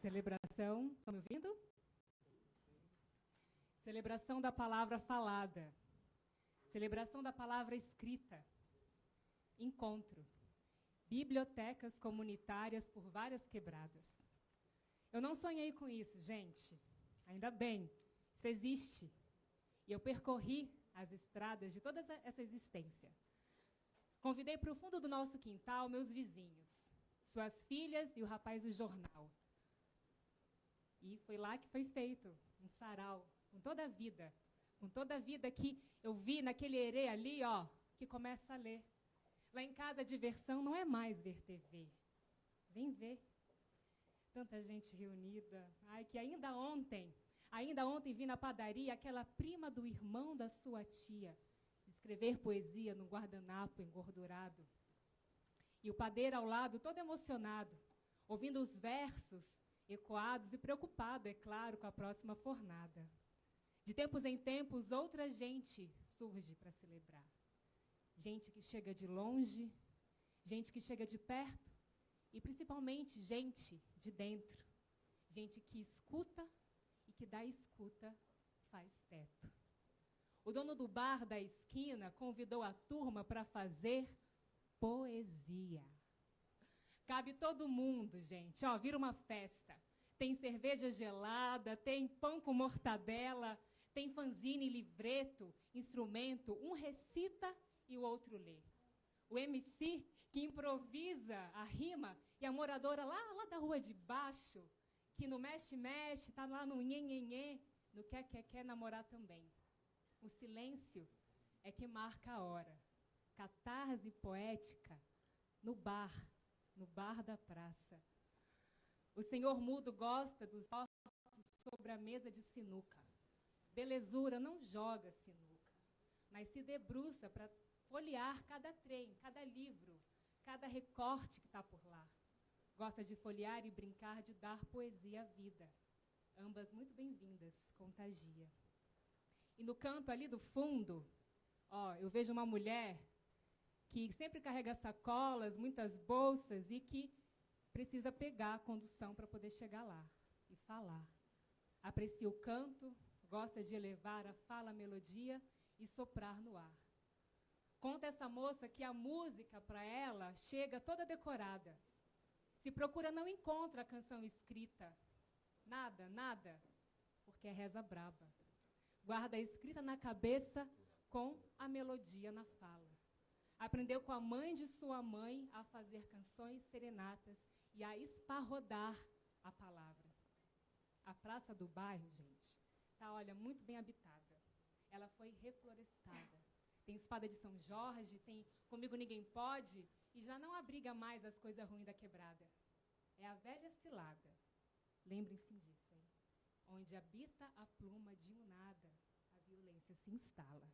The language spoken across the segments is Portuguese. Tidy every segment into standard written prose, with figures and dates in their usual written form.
Celebração, estão me ouvindo? Celebração da palavra falada. Celebração da palavra escrita. Encontro. Bibliotecas comunitárias por várias quebradas. Eu não sonhei com isso, gente. Ainda bem, isso existe. E eu percorri as estradas de toda essa existência. Convidei para o fundo do nosso quintal meus vizinhos, suas filhas e o rapaz do jornal. E foi lá que foi feito um sarau, com toda a vida que eu vi naquele herê ali, ó, que começa a ler. Lá em casa a diversão não é mais ver TV. Vem ver. Tanta gente reunida. Ai, que ainda ontem vi na padaria aquela prima do irmão da sua tia escrever poesia num guardanapo engordurado. E o padeiro ao lado, todo emocionado, ouvindo os versos ecoados e preocupado, é claro, com a próxima fornada. De tempos em tempos, outra gente surge para celebrar. Gente que chega de longe, gente que chega de perto e principalmente gente de dentro. Gente que escuta e que da escuta faz teto. O dono do bar da esquina convidou a turma para fazer poesia. Cabe todo mundo, gente. Ó, vira uma festa. Tem cerveja gelada, tem pão com mortadela, tem fanzine, livreto, instrumento. Um recita e o outro lê. O MC que improvisa a rima e a moradora lá da rua de baixo, que no mexe-mexe, tá lá no nhenhenhê, no quer namorar também. O silêncio é que marca a hora. Catarse poética no bar da praça. O senhor mudo gosta dos ossos sobre a mesa de sinuca. Belezura não joga sinuca, mas se debruça para folhear cada trem, cada livro, cada recorte que está por lá. Gosta de folhear e brincar de dar poesia à vida. Ambas muito bem-vindas, contagia. E no canto ali do fundo, ó, eu vejo uma mulher que sempre carrega sacolas, muitas bolsas e que precisa pegar a condução para poder chegar lá e falar. Aprecia o canto, gosta de elevar a fala, a melodia e soprar no ar. Conta essa moça que a música para ela chega toda decorada. Se procura, não encontra a canção escrita. Nada, porque é reza braba. Guarda a escrita na cabeça com a melodia na fala. Aprendeu com a mãe de sua mãe a fazer canções serenatas e a esparrodar a palavra. A praça do bairro, gente, tá, olha, muito bem habitada. Ela foi reflorestada. Tem espada de São Jorge, tem Comigo Ninguém Pode e já não abriga mais as coisas ruins da quebrada. É a velha cilada. Lembrem-se disso, hein? Onde habita a pluma de um nada, a violência se instala.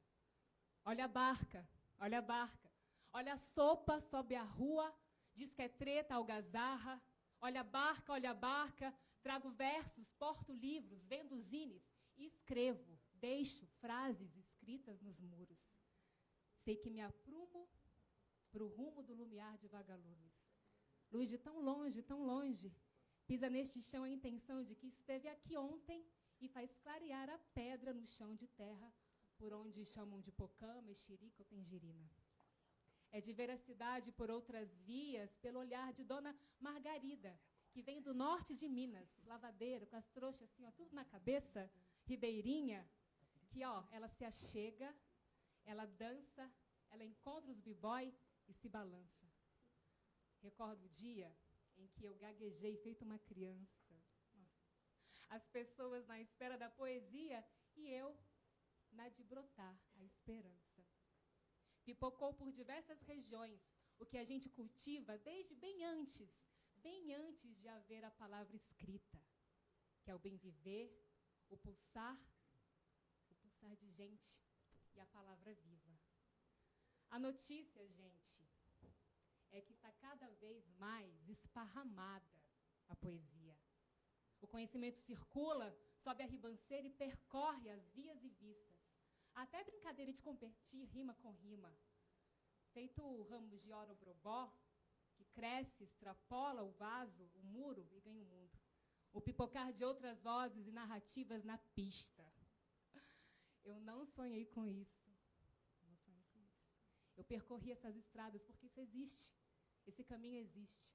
Olha a barca. Olha a sopa sobe a rua, diz que é treta, algazarra. Olha a barca, trago versos, porto livros, vendo zines e escrevo, deixo frases escritas nos muros. Sei que me aprumo pro rumo do lumiar de vagalumes. Luz de tão longe, pisa neste chão a intenção de que esteve aqui ontem e faz clarear a pedra no chão de terra, por onde chamam de pocã, mexerica ou tangerina. É de ver a cidade por outras vias, pelo olhar de Dona Margarida, que vem do norte de Minas, lavadeira, com as trouxas assim, ó, tudo na cabeça, ribeirinha, que ó, ela se achega, ela dança, ela encontra os b-boy e se balança. Recordo o dia em que eu gaguejei feito uma criança. Nossa. As pessoas na espera da poesia e eu na de brotar a esperança. Pipocou por diversas regiões o que a gente cultiva desde bem antes de haver a palavra escrita, que é o bem viver, o pulsar de gente e a palavra viva. A notícia, gente, é que está cada vez mais esparramada a poesia. O conhecimento circula, sobe a ribanceira e percorre as vias e vistas. Até brincadeira de competir rima com rima. Feito o ramo de orobrobó, que cresce, extrapola o vaso, o muro e ganha o mundo. o pipocar de outras vozes e narrativas na pista. Eu não sonhei com isso. Não sonhei com isso. Eu percorri essas estradas porque isso existe. Esse caminho existe.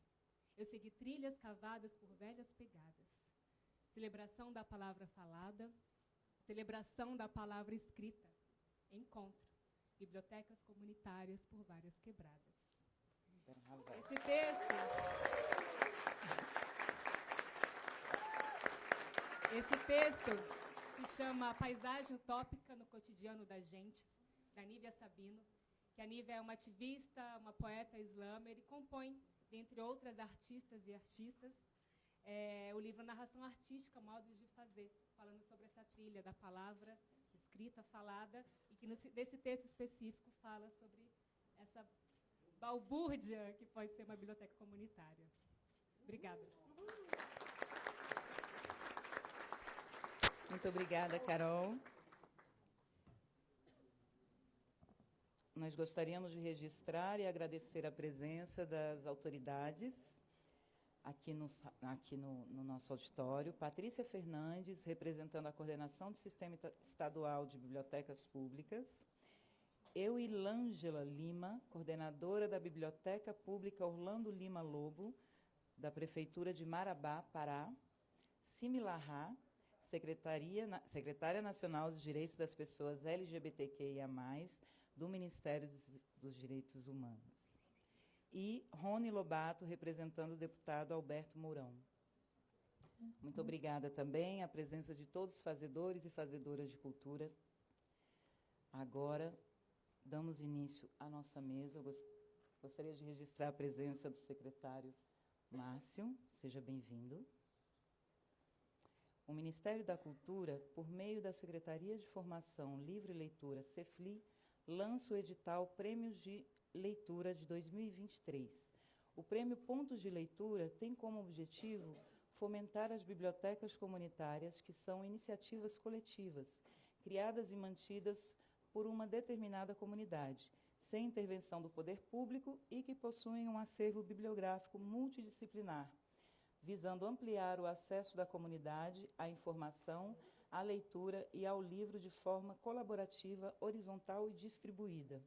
Eu segui trilhas cavadas por velhas pegadas. Celebração da palavra falada, celebração da palavra escrita. Encontro. Bibliotecas comunitárias por várias quebradas. Esse texto se chama Paisagem Utópica no Cotidiano das Gentes, da Nívia Sabino, que a Nívia é uma ativista, uma poeta islâmica, e compõe, dentre outras artistas e artistas, o livro Narração Artística, Modos de Fazer, falando sobre essa trilha da palavra escrita, falada, e que desse texto específico fala sobre essa balbúrdia que pode ser uma biblioteca comunitária. Obrigada. Muito obrigada, Carol. Nós gostaríamos de registrar e agradecer a presença das autoridades aqui no nosso auditório. Patrícia Fernandes, representando a coordenação do Sistema Estadual de Bibliotecas Públicas. Euilângela Lima, coordenadora da Biblioteca Pública Orlando Lima Lobo, da Prefeitura de Marabá, Pará. Similarra, secretária nacional dos Direitos das Pessoas LGBTQIA+, do Ministério dos Direitos Humanos. E Rony Lobato, representando o deputado Alberto Mourão. Muito obrigada também à presença de todos os fazedores e fazedoras de cultura. Agora, damos início à nossa mesa. Eu gostaria de registrar a presença do secretário Márcio. Seja bem-vindo. O Ministério da Cultura, por meio da Secretaria de Formação, Livro e Leitura, CEFLI, lança o edital Prêmios de Leitura de 2023. O Prêmio Pontos de Leitura tem como objetivo fomentar as bibliotecas comunitárias, que são iniciativas coletivas, criadas e mantidas por uma determinada comunidade, sem intervenção do poder público e que possuem um acervo bibliográfico multidisciplinar, visando ampliar o acesso da comunidade à informação, à leitura e ao livro de forma colaborativa, horizontal e distribuída.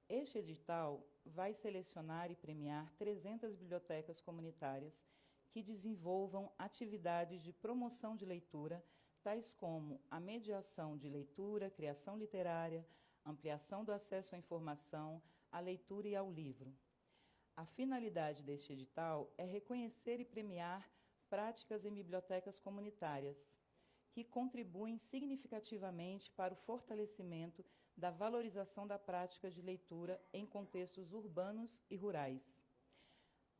Este edital vai selecionar e premiar 300 bibliotecas comunitárias que desenvolvam atividades de promoção de leitura, tais como a mediação de leitura, criação literária, ampliação do acesso à informação, à leitura e ao livro. A finalidade deste edital é reconhecer e premiar práticas em bibliotecas comunitárias, que contribuem significativamente para o fortalecimento da valorização da prática de leitura em contextos urbanos e rurais.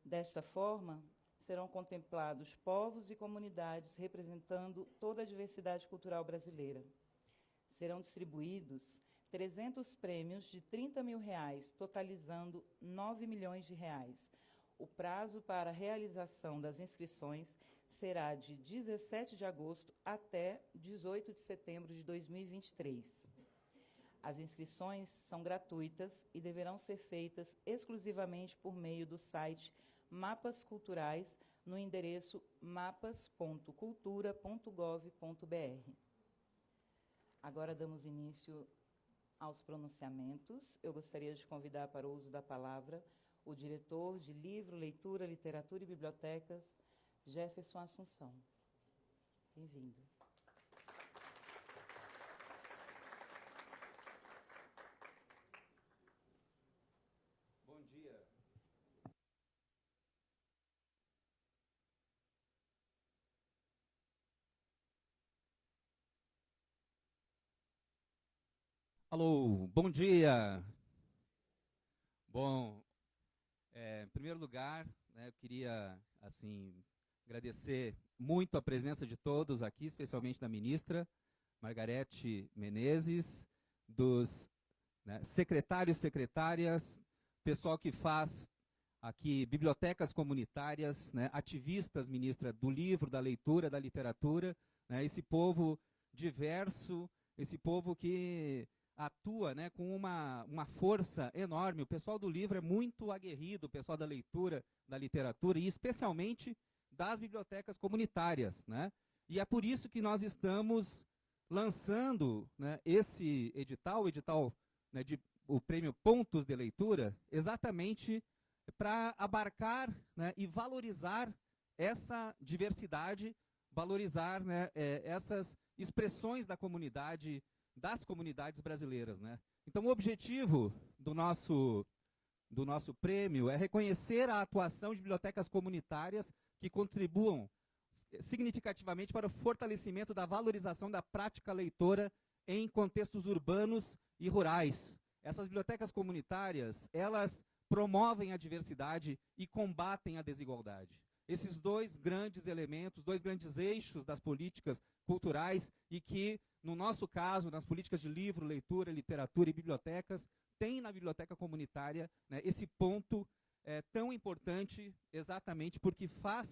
Desta forma, serão contemplados povos e comunidades representando toda a diversidade cultural brasileira. Serão distribuídos 300 prêmios de R$30 mil, totalizando R$9 milhões. O prazo para a realização das inscrições será de 17 de agosto até 18 de setembro de 2023. As inscrições são gratuitas e deverão ser feitas exclusivamente por meio do site Mapas Culturais, no endereço mapas.cultura.gov.br. Agora damos início aos pronunciamentos. Eu gostaria de convidar para o uso da palavra o diretor de Livro, Leitura, Literatura e Bibliotecas, Jefferson Assunção. Bem-vindo. Bom dia. Alô, bom dia. Bom, em primeiro lugar, eu queria agradecer muito a presença de todos aqui, especialmente da ministra Margarete Menezes, dos secretários, secretárias, pessoal que faz aqui bibliotecas comunitárias, ativistas, ministra, do livro, da leitura, da literatura, esse povo diverso, esse povo que atua com uma força enorme. O pessoal do livro é muito aguerrido, o pessoal da leitura, da literatura, e especialmente das bibliotecas comunitárias, né? E é por isso que nós estamos lançando, né, esse edital, né, o prêmio Pontos de Leitura, exatamente para abarcar, né, e valorizar essa diversidade, valorizar, né, essas expressões das comunidades brasileiras, né? Então, o objetivo do nosso prêmio é reconhecer a atuação de bibliotecas comunitárias que contribuam significativamente para o fortalecimento da valorização da prática leitora em contextos urbanos e rurais. Essas bibliotecas comunitárias, elas promovem a diversidade e combatem a desigualdade. Esses dois grandes elementos, dois grandes eixos das políticas culturais e que, no nosso caso, nas políticas de livro, leitura, literatura e bibliotecas, tem na biblioteca comunitária, né, esse ponto tão importante exatamente porque faz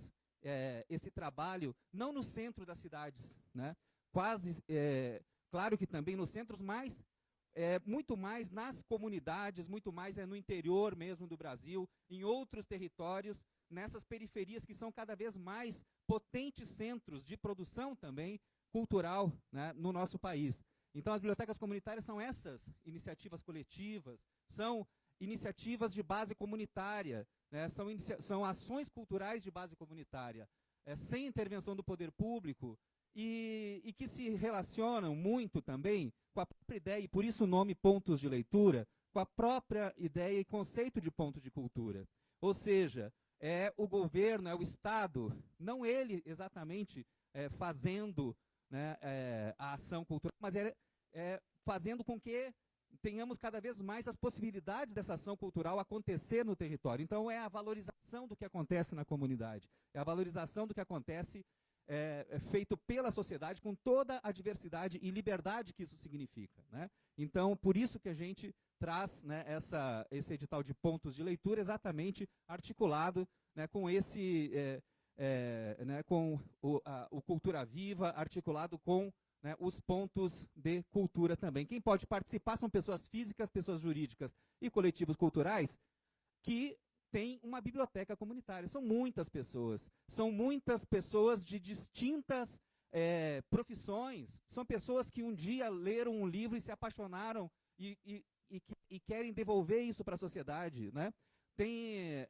esse trabalho não no centro das cidades, né, claro que também nos centros, mas muito mais nas comunidades, muito mais no interior mesmo do Brasil, em outros territórios, nessas periferias que são cada vez mais potentes centros de produção também cultural, né, no nosso país. Então, as bibliotecas comunitárias são essas iniciativas coletivas, são iniciativas de base comunitária, né, são ações culturais de base comunitária, sem intervenção do poder público e que se relacionam muito também com a própria ideia, e por isso o nome Pontos de Leitura, com a própria ideia e conceito de ponto de cultura. Ou seja, é o governo, é o Estado, não ele exatamente fazendo, né, a ação cultural, mas fazendo com que tenhamos cada vez mais as possibilidades dessa ação cultural acontecer no território. Então, é a valorização do que acontece na comunidade, é a valorização do que acontece feito pela sociedade com toda a diversidade e liberdade que isso significa, né? Então, por isso que a gente traz, né, esse edital de pontos de leitura exatamente articulado, né, com né, com o Cultura Viva, articulado com, né, os pontos de cultura também. Quem pode participar são pessoas físicas, pessoas jurídicas e coletivos culturais que têm uma biblioteca comunitária. São muitas pessoas de distintas profissões, são pessoas que um dia leram um livro e se apaixonaram e querem devolver isso para a sociedade, né? Tem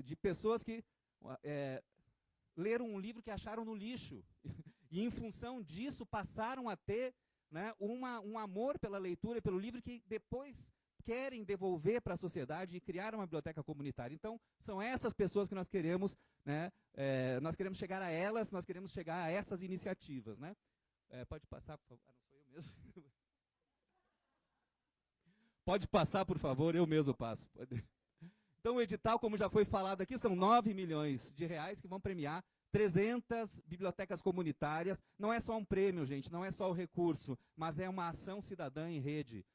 de pessoas que leram um livro que acharam no lixo e em função disso passaram a ter, né, um amor pela leitura e pelo livro que depois querem devolver para a sociedade e criar uma biblioteca comunitária. Então, são essas pessoas que nós queremos, né, nós queremos chegar a elas, nós queremos chegar a essas iniciativas, né? Pode passar, por favor. Ah, não sou eu mesmo. Pode passar, por favor, eu mesmo passo. Então, o edital, como já foi falado aqui, são 9 milhões de reais que vão premiar 300 bibliotecas comunitárias. Não é só um prêmio, gente, não é só o recurso, mas é uma ação cidadã em rede.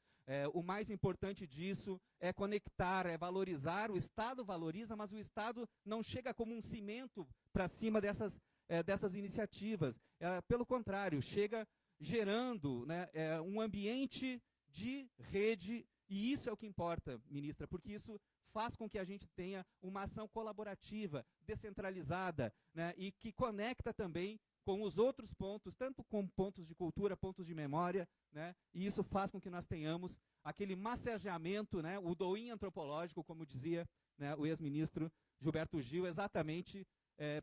O mais importante disso é conectar, é valorizar. O Estado valoriza, mas o Estado não chega como um cimento para cima dessas iniciativas. Pelo contrário, chega gerando, né, um ambiente de rede, e isso é o que importa, ministra, porque isso faz com que a gente tenha uma ação colaborativa, descentralizada, né, e que conecta também com os outros pontos, tanto com pontos de cultura, pontos de memória, né, e isso faz com que nós tenhamos aquele massageamento, né, o doim antropológico, como dizia, né, o ex-ministro Gilberto Gil, exatamente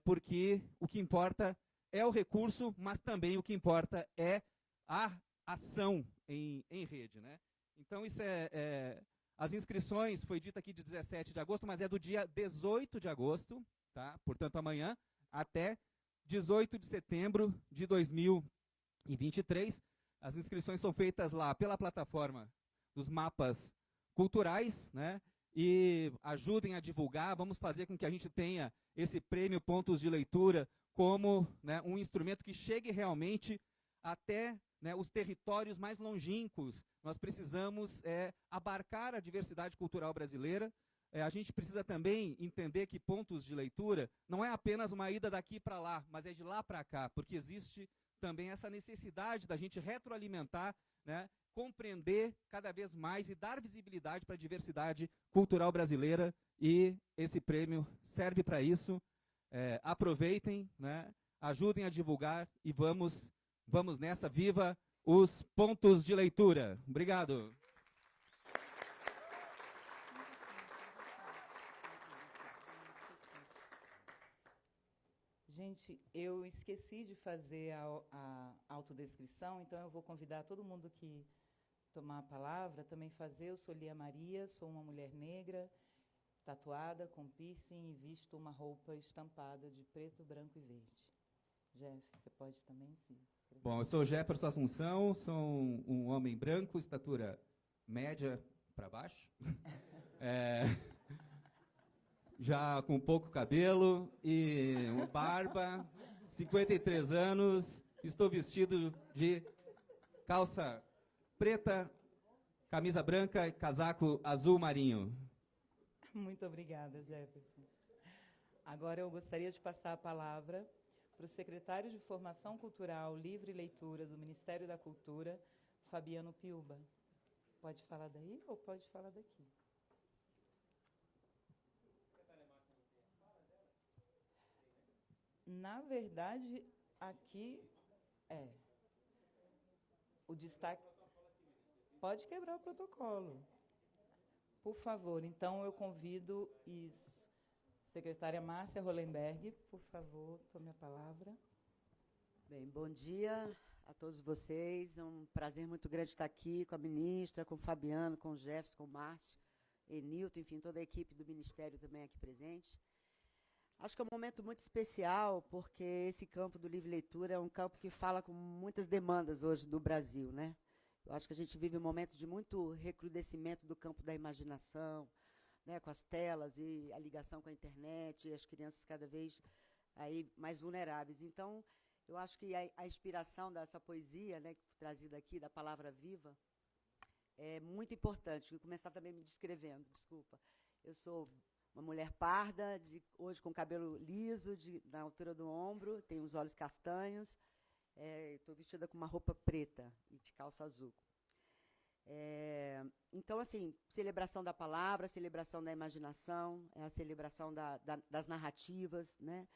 porque o que importa é o recurso, mas também o que importa é a ação em rede, né? Então, isso as inscrições, foi dito aqui de 17 de agosto, mas é do dia 18 de agosto, tá? Portanto, amanhã, até 18 de setembro de 2023. As inscrições são feitas lá pela plataforma dos mapas culturais, né? E ajudem a divulgar, vamos fazer com que a gente tenha esse prêmio Pontos de Leitura como, né, um instrumento que chegue realmente até, né, os territórios mais longínquos. Nós precisamos abarcar a diversidade cultural brasileira. A gente precisa também entender que pontos de leitura não é apenas uma ida daqui para lá, mas é de lá para cá, porque existe também essa necessidade da gente retroalimentar, né, compreender cada vez mais e dar visibilidade para a diversidade cultural brasileira, e esse prêmio serve para isso. aproveitem, né? Ajudem a divulgar e vamos nessa. Viva os pontos de leitura. Obrigado. Gente, eu esqueci de fazer a autodescrição, então eu vou convidar todo mundo que tomar a palavra também fazer. Eu sou Lia Maria, sou uma mulher negra, tatuada, com piercing e visto uma roupa estampada de preto, branco e verde. Jeff, você pode também se inscrever. Bom, eu sou Jefferson Assunção, sou um homem branco, estatura média para baixo. Já com pouco cabelo e barba, 53 anos, estou vestido de calça preta, camisa branca e casaco azul marinho. Muito obrigada, Jefferson. Agora eu gostaria de passar a palavra para o secretário de Formação Cultural, Livre e Leitura do Ministério da Cultura, Fabiano Piuba. Pode falar daí ou pode falar daqui? Na verdade, aqui o destaque. Pode quebrar o protocolo. Por favor, então eu convido secretária Márcia Hollenberg, por favor, tome a palavra. Bem, bom dia a todos vocês. É um prazer muito grande estar aqui com a ministra, com o Fabiano, com o Jefferson, com o Márcio, Enilton, enfim, toda a equipe do Ministério também aqui presente. Acho que é um momento muito especial, porque esse campo do livre leitura é um campo que fala com muitas demandas hoje do Brasil, né? Eu acho que a gente vive um momento de muito recrudescimento do campo da imaginação, né, com as telas e a ligação com a internet, e as crianças cada vez aí mais vulneráveis. Então, eu acho que a inspiração dessa poesia, né, trazida aqui, da palavra viva, é muito importante. Vou começar também me descrevendo, desculpa. Eu sou uma mulher parda, hoje com cabelo liso, na altura do ombro, tenho os olhos castanhos, estou vestida com uma roupa preta e de calça azul. Então, assim, celebração da palavra, celebração da imaginação, a celebração das narrativas, né?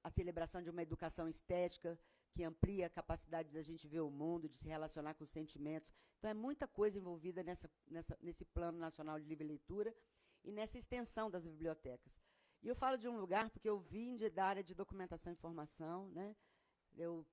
A celebração de uma educação estética que amplia a capacidade da gente ver o mundo, de se relacionar com os sentimentos. Então, é muita coisa envolvida nesse Plano Nacional de Livre Leitura e nessa extensão das bibliotecas. E eu falo de um lugar porque eu vim da área de documentação e informação, né? Eu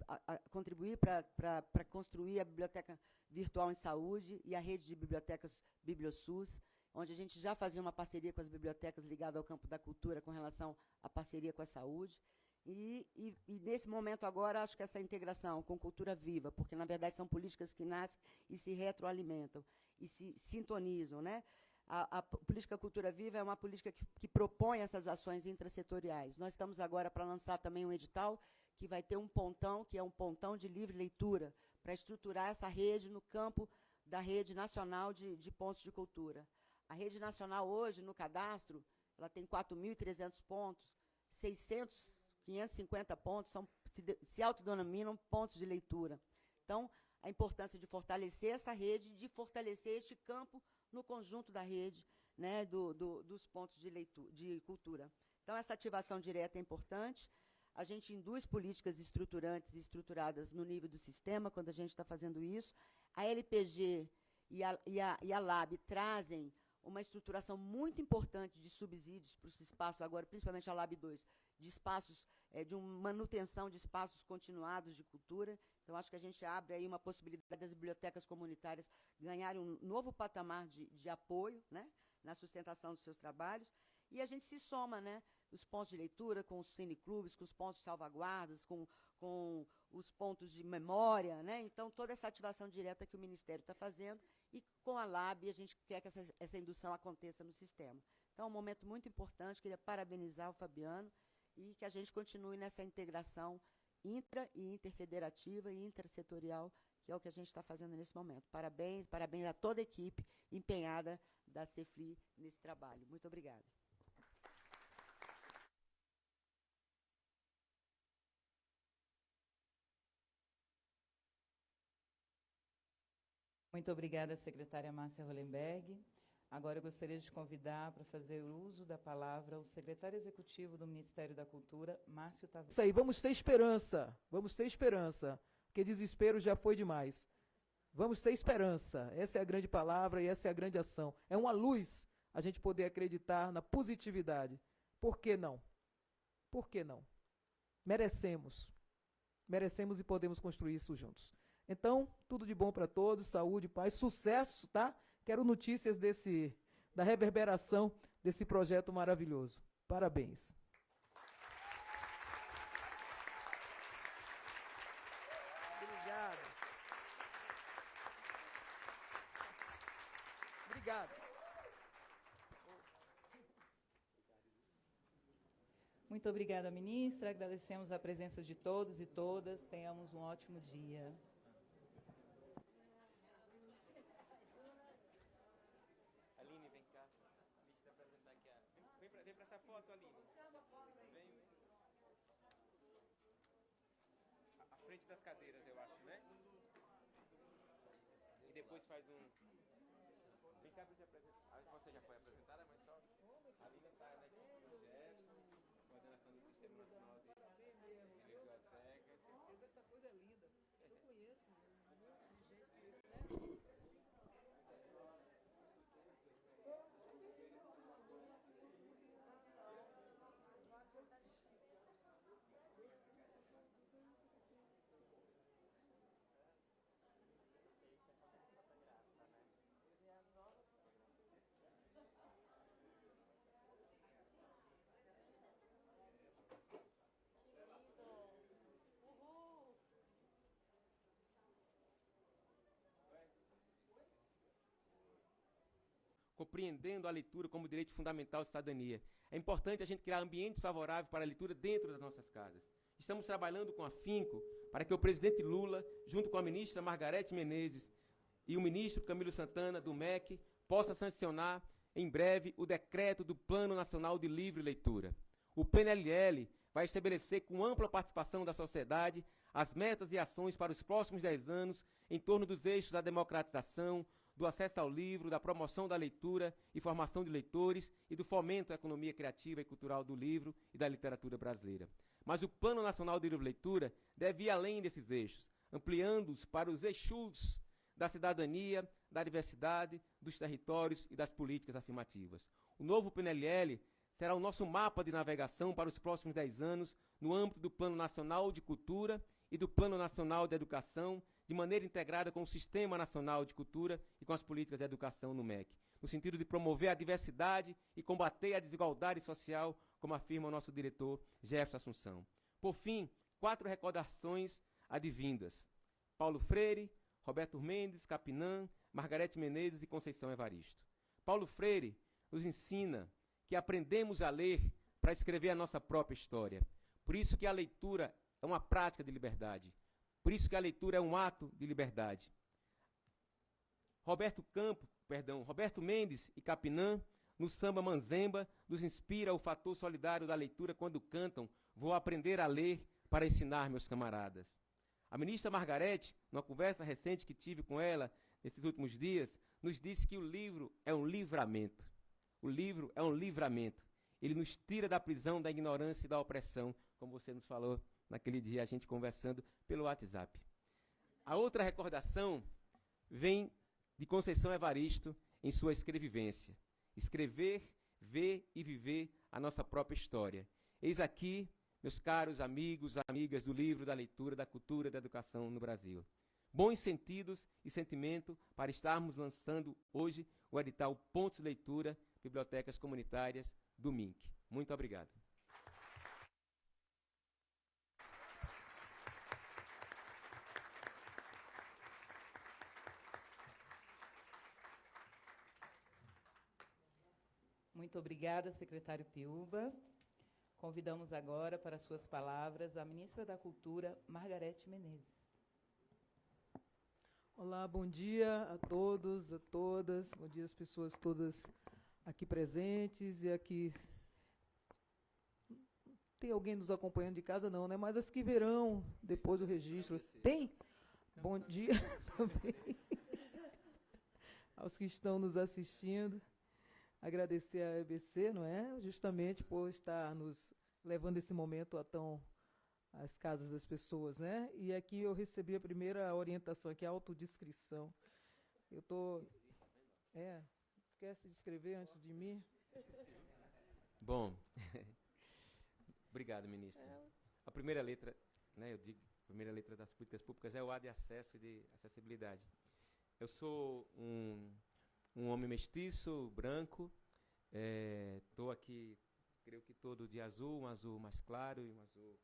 contribuí para construir a Biblioteca Virtual em Saúde e a rede de bibliotecas BiblioSUS, onde a gente já fazia uma parceria com as bibliotecas ligada ao campo da cultura com relação à parceria com a saúde. E nesse momento agora, acho que essa integração com cultura viva, porque, na verdade, são políticas que nascem e se retroalimentam, e se sintonizam, né? A política Cultura Viva é uma política que propõe essas ações intrasetoriais. Nós estamos agora para lançar também um edital que vai ter um pontão, que é um pontão de livre leitura, para estruturar essa rede no campo da rede nacional de pontos de cultura. A rede nacional hoje, no cadastro, ela tem 4.300 pontos, 550 pontos se autodenominam pontos de leitura. Então, a importância de fortalecer essa rede, de fortalecer este campo no conjunto da rede, né, dos pontos de leitura, de cultura. Então, essa ativação direta é importante. A gente induz políticas estruturantes e estruturadas no nível do sistema, quando a gente está fazendo isso. A LPG e a LAB trazem uma estruturação muito importante de subsídios para os espaços, agora, principalmente a LAB 2, de espaços, de uma manutenção de espaços continuados de cultura. Então, acho que a gente abre aí uma possibilidade das bibliotecas comunitárias ganharem um novo patamar de apoio, né, na sustentação dos seus trabalhos. E a gente se soma, né, os pontos de leitura com os cineclubes, com os pontos de salvaguardas, com os pontos de memória, né? Então, toda essa ativação direta que o Ministério está fazendo, e com a LAB a gente quer que essa indução aconteça no sistema. Então, é um momento muito importante, queria parabenizar o Fabiano e que a gente continue nessa integração intra- e interfederativa e intersetorial, que é o que a gente está fazendo nesse momento. Parabéns, parabéns a toda a equipe empenhada da CEFLI nesse trabalho. Muito obrigada. Muito obrigada, secretária Márcia Hollenberg. Agora eu gostaria de convidar para fazer uso da palavra o secretário executivo do Ministério da Cultura, Márcio Tavares. Isso aí, vamos ter esperança, porque desespero já foi demais. Vamos ter esperança, essa é a grande palavra e essa é a grande ação. É uma luz a gente poder acreditar na positividade. Por que não? Por que não? Merecemos e podemos construir isso juntos. Então, tudo de bom para todos, saúde, paz, sucesso, tá? Quero notícias da reverberação desse projeto maravilhoso. Parabéns. Obrigado. Obrigado. Muito obrigada, ministra. Agradecemos a presença de todos e todas. Tenhamos um ótimo dia. Aline, vem cá. Deixa eu te apresentar aqui. Vem para essa foto, Aline. Vem. À frente das cadeiras, eu acho, né? E depois faz um... Vem cá para te apresentar. Você já foi apresentada, mas só... A Aline está na equipe do Jefferson, coordenação do Sistema Nacional de Bibliotecas. Com certeza essa coisa é linda. Eu conheço, de gente que... Compreendendo a leitura como direito fundamental de cidadania. É importante a gente criar ambientes favoráveis para a leitura dentro das nossas casas. Estamos trabalhando com afinco para que o presidente Lula, junto com a ministra Margarete Menezes e o ministro Camilo Santana, do MEC, possa sancionar em breve o decreto do Plano Nacional de Livre Leitura. O PNLL vai estabelecer com ampla participação da sociedade as metas e ações para os próximos 10 anos em torno dos eixos da democratização, do acesso ao livro, da promoção da leitura e formação de leitores e do fomento à economia criativa e cultural do livro e da literatura brasileira. Mas o Plano Nacional de Livre Leitura deve ir além desses eixos, ampliando-os para os eixos da cidadania, da diversidade, dos territórios e das políticas afirmativas. O novo PNLL será o nosso mapa de navegação para os próximos 10 anos no âmbito do Plano Nacional de Cultura e do Plano Nacional de Educação, de maneira integrada com o Sistema Nacional de Cultura e com as políticas de educação no MEC, no sentido de promover a diversidade e combater a desigualdade social, como afirma o nosso diretor Jefferson Assunção. Por fim, 4 recordações advindas: Paulo Freire, Roberto Mendes, Capinã, Margarete Menezes e Conceição Evaristo. Paulo Freire nos ensina que aprendemos a ler para escrever a nossa própria história. Por isso que a leitura é uma prática de liberdade. Por isso que a leitura é um ato de liberdade. Roberto Mendes e Capinã, no samba Manzemba, nos inspira o fator solidário da leitura quando cantam "Vou aprender a ler para ensinar meus camaradas". A ministra Margarete, numa conversa recente que tive com ela nesses últimos dias, nos disse que o livro é um livramento. O livro é um livramento. Ele nos tira da prisão, da ignorância e da opressão, como você nos falou naquele dia, a gente conversando pelo WhatsApp. A outra recordação vem de Conceição Evaristo em sua escrevivência. Escrever, ver e viver a nossa própria história. Eis aqui, meus caros amigos, amigas do livro, da leitura, da cultura e da educação no Brasil. Bons sentidos e sentimento para estarmos lançando hoje o edital Pontos de Leitura, Bibliotecas Comunitárias do MINC. Muito obrigado. Muito obrigada, secretário Piúba. Convidamos agora para suas palavras a ministra da Cultura, Margarete Menezes. Olá, bom dia a todos, a todas. Bom dia às pessoas todas aqui presentes e aqui... Tem alguém nos acompanhando de casa? Não, né? Mas as que verão depois do registro. Tem? Bom dia também aos que estão nos assistindo. agradecer a EBC, não é? Justamente por estar nos levando esse momento às casas das pessoas, né? E aqui eu recebi a primeira orientação, que é a autodescrição. Eu tô... esquece de escrever antes de mim? Bom, obrigado, ministro. A primeira letra, né, eu digo, a primeira letra das políticas públicas é o A de acesso e de acessibilidade. Eu sou um homem mestiço, branco, estou aqui, creio que todo de azul, um azul mais claro e um azul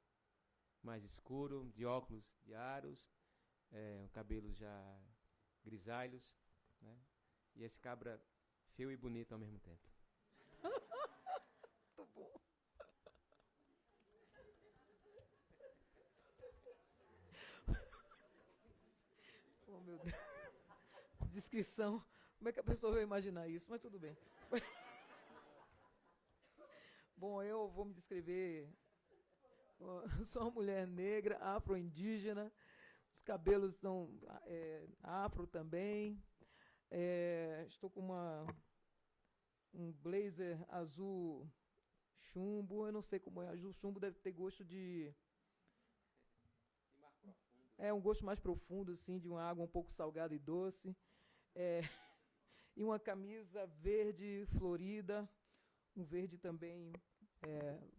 mais escuro, de óculos de aros, cabelos já grisalhos, né, e esse cabra feio e bonito ao mesmo tempo. Muito bom. Oh, meu Deus. Descrição. Como é que a pessoa vai imaginar isso? Mas tudo bem. Bom, eu vou me descrever. Eu sou uma mulher negra, afro-indígena. Os cabelos são afro também. Estou com um blazer azul chumbo. Eu não sei como é. Azul chumbo deve ter gosto de... um gosto mais profundo, assim, de uma água um pouco salgada e doce. E uma camisa verde florida, um verde também,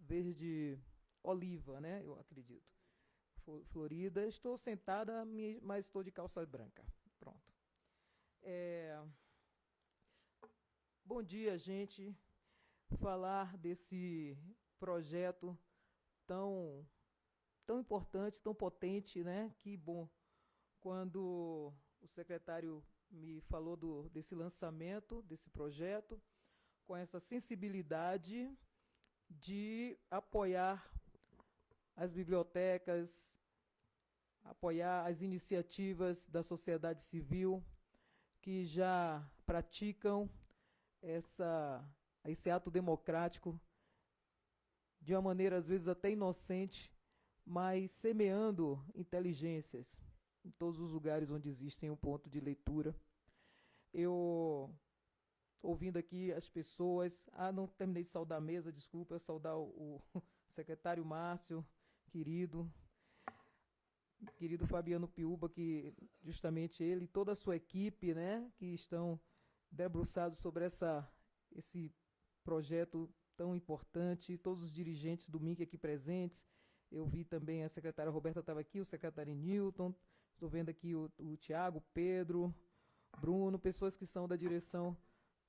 verde oliva, né? Eu acredito. Florida. Estou sentada, mas estou de calça branca. Pronto. Bom dia, gente. Falar desse projeto tão importante, tão potente, né? Que bom. Quando o secretário me falou desse lançamento, desse projeto, com essa sensibilidade de apoiar as bibliotecas, apoiar as iniciativas da sociedade civil que já praticam esse ato democrático de uma maneira, às vezes, até inocente, mas semeando inteligências em todos os lugares onde existem um ponto de leitura. Eu, ouvindo aqui as pessoas... não terminei de saudar a mesa, desculpa, saudar o secretário Márcio, querido Fabiano Piúba, que justamente ele e toda a sua equipe, né, que estão debruçados sobre esse projeto tão importante, todos os dirigentes do MINC aqui presentes. Eu vi também a secretária Roberta estava aqui, o secretário Newton, estou vendo aqui o Tiago, Pedro, Bruno, pessoas que são da direção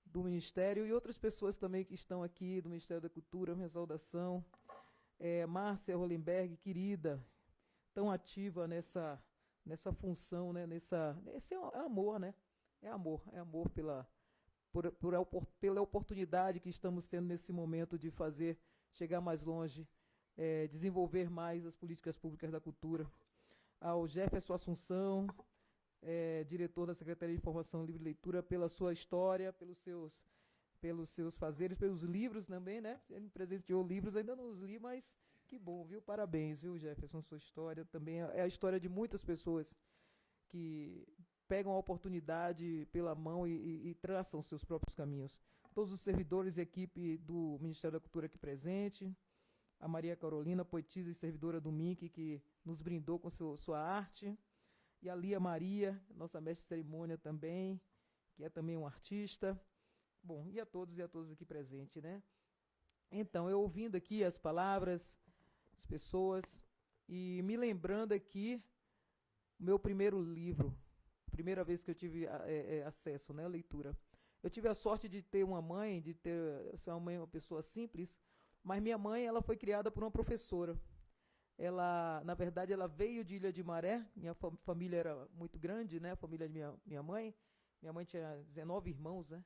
do Ministério e outras pessoas também que estão aqui do Ministério da Cultura, minha saudação. Márcia Hollenberg, querida, tão ativa nessa função, né? Esse é amor, né? É amor pela oportunidade que estamos tendo nesse momento de chegar mais longe, desenvolver mais as políticas públicas da cultura. Ao Jefferson Assunção, diretor da Secretaria de Informação, Livre e Leitura, pela sua história, pelos seus fazeres, pelos livros também, né? Ele me presenteou livros, ainda não os li, mas que bom, viu? Parabéns, viu, Jefferson? Sua história também é a história de muitas pessoas que pegam a oportunidade pela mão e traçam seus próprios caminhos. Todos os servidores e equipe do Ministério da Cultura aqui presente, a Maria Carolina, poetisa e servidora do MINC, que nos brindou com sua arte, e a Lia Maria, nossa mestre de cerimônia também, que é também um artista. Bom, e a todos aqui presentes, né? Então, eu ouvindo aqui as palavras, as pessoas, e me lembrando aqui o meu primeiro livro, primeira vez que eu tive acesso, né, à leitura. Eu tive a sorte de ter uma mãe, ser uma mãe, uma pessoa simples, mas minha mãe, ela foi criada por uma professora. Ela, na verdade, ela veio de Ilha de Maré, minha família era muito grande, né, a família de minha mãe. Minha mãe tinha 19 irmãos, né,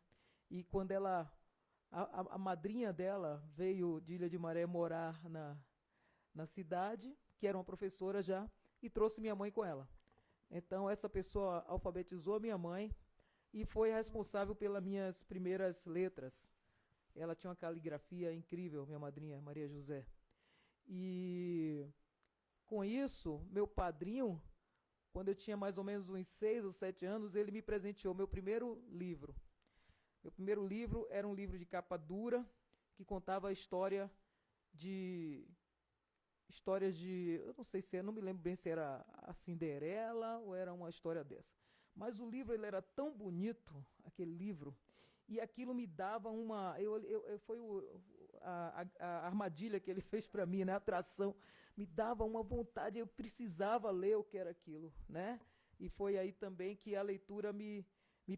e quando a madrinha dela veio de Ilha de Maré morar na cidade, que era uma professora já, e trouxe minha mãe com ela. Então, essa pessoa alfabetizou a minha mãe e foi responsável pelas minhas primeiras letras. Ela tinha uma caligrafia incrível, minha madrinha, Maria José. E, com isso, meu padrinho, quando eu tinha mais ou menos uns 6 ou 7 anos, ele me presenteou meu primeiro livro. Meu primeiro livro era um livro de capa dura, que contava histórias de, eu não sei se não me lembro bem se era a Cinderela ou era uma história dessa. Mas o livro ele era tão bonito, aquele livro, e aquilo me dava uma, foi a armadilha que ele fez para mim, né? A atração, me dava uma vontade, eu precisava ler o que era aquilo, né? E foi aí também que a leitura me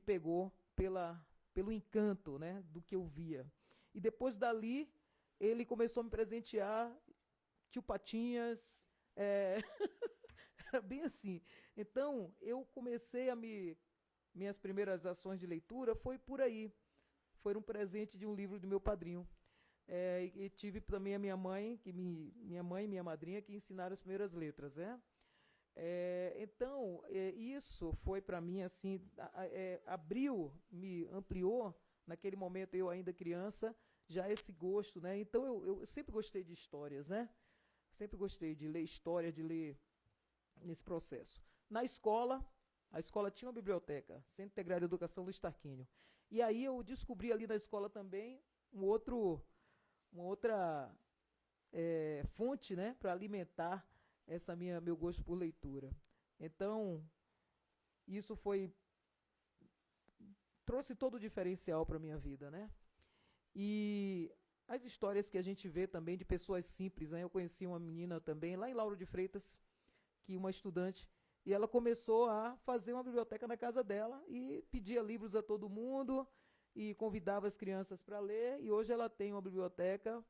pegou pelo encanto, né, do que eu via. E depois dali, ele começou a me presentear Tio Patinhas, era bem assim. Então, eu comecei minhas primeiras ações de leitura foi por aí. Foi um presente de um livro do meu padrinho. E tive também a minha mãe, minha mãe e minha madrinha, que ensinaram as primeiras letras, né? Então, isso foi para mim assim, abriu, me ampliou, naquele momento eu ainda criança, já esse gosto, né? Então eu sempre gostei de histórias, né? Sempre gostei de ler história, de ler nesse processo. Na escola, a escola tinha uma biblioteca, Centro Integrado de Educação Luiz Tarquínio. E aí eu descobri ali na escola também uma outra fonte, né, para alimentar meu gosto por leitura. Então, isso trouxe todo o diferencial para a minha vida, né? E as histórias que a gente vê também de pessoas simples, né? Eu conheci uma menina também, lá em Lauro de Freitas, que uma estudante, e ela começou a fazer uma biblioteca na casa dela e pedia livros a todo mundo e convidava as crianças para ler, e hoje ela tem uma biblioteca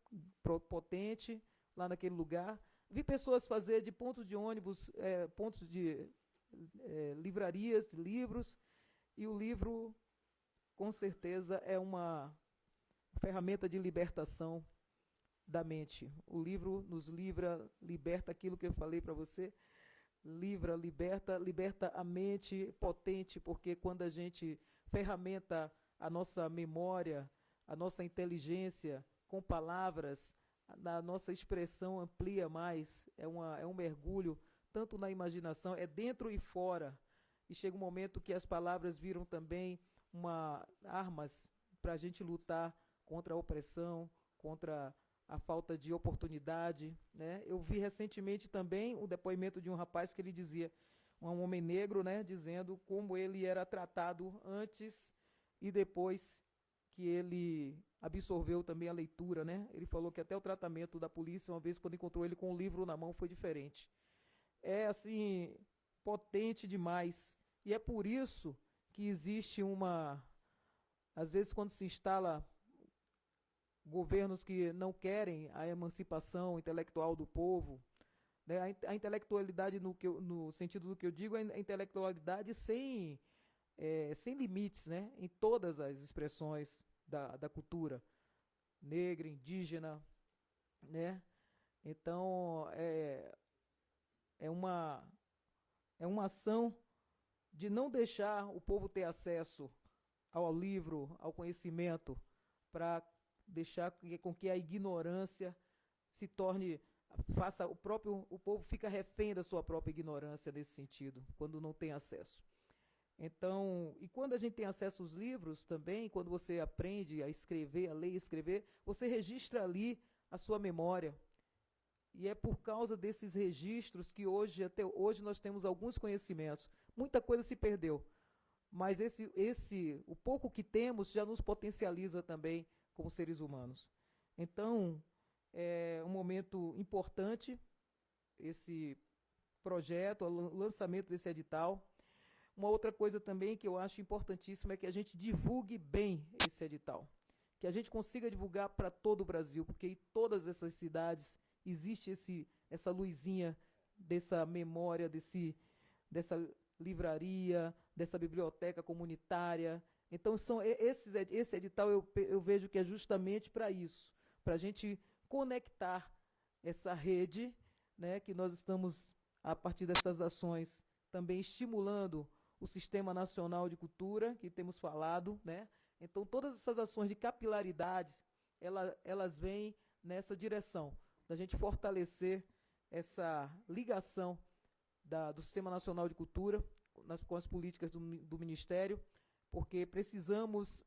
potente lá naquele lugar. Vi pessoas fazer de pontos de ônibus, pontos de livrarias, livros, e o livro, com certeza, é uma ferramenta de libertação da mente. O livro nos liberta aquilo que eu falei para você, liberta a mente potente, porque quando a gente ferramenta a nossa memória, a nossa inteligência com palavras, a nossa expressão amplia mais, é um mergulho tanto na imaginação, é dentro e fora, e chega um momento que as palavras viram também armas para a gente lutar contra a opressão, contra a falta de oportunidade, né? Eu vi recentemente também o depoimento de um rapaz que ele dizia, um homem negro, né, dizendo como ele era tratado antes e depois que ele absorveu também a leitura, né? Ele falou que até o tratamento da polícia, uma vez quando encontrou ele com um livro na mão, foi diferente. É assim, potente demais. E é por isso que existe às vezes quando se instala governos que não querem a emancipação intelectual do povo, né? A intelectualidade, no sentido do que eu digo, é a intelectualidade sem limites, né? Em todas as expressões da cultura negra, indígena, né? Então, é uma ação de não deixar o povo ter acesso ao livro, ao conhecimento, para deixar com que a ignorância se torne, o povo fica refém da sua própria ignorância nesse sentido, quando não tem acesso. Então, e quando a gente tem acesso aos livros também, quando você aprende a escrever, a ler e escrever, você registra ali a sua memória. E é por causa desses registros que até hoje nós temos alguns conhecimentos. Muita coisa se perdeu, mas o pouco que temos já nos potencializa também como seres humanos. Então, é um momento importante esse projeto, o lançamento desse edital. Uma outra coisa também que eu acho importantíssima é que a gente divulgue bem esse edital, que a gente consiga divulgar para todo o Brasil, porque em todas essas cidades existe essa luzinha dessa memória, dessa livraria, dessa biblioteca comunitária. Então, esse edital eu vejo que é justamente para isso, para a gente conectar essa rede, né, que nós estamos, a partir dessas ações, também estimulando o Sistema Nacional de Cultura, que temos falado, né? Então, todas essas ações de capilaridade, elas vêm nessa direção, da gente fortalecer essa ligação do Sistema Nacional de Cultura com as políticas do Ministério, porque precisamos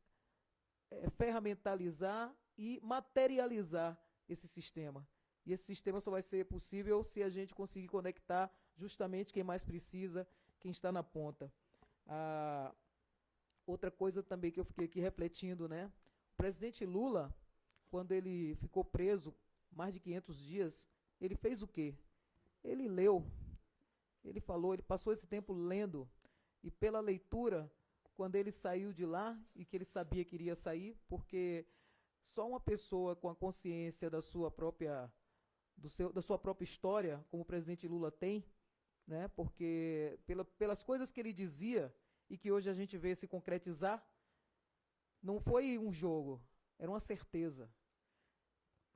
ferramentalizar e materializar esse sistema. E esse sistema só vai ser possível se a gente conseguir conectar justamente quem mais precisa, quem está na ponta. Outra coisa também que eu fiquei aqui refletindo, né? O presidente Lula, quando ele ficou preso mais de 500 dias, ele fez o quê? Ele leu, ele falou, ele passou esse tempo lendo, e pela leitura, quando ele saiu de lá, e que ele sabia que iria sair, porque só uma pessoa com a consciência da sua própria história, como o presidente Lula tem, né? Porque pelas coisas que ele dizia e que hoje a gente vê se concretizar, não foi um jogo, era uma certeza.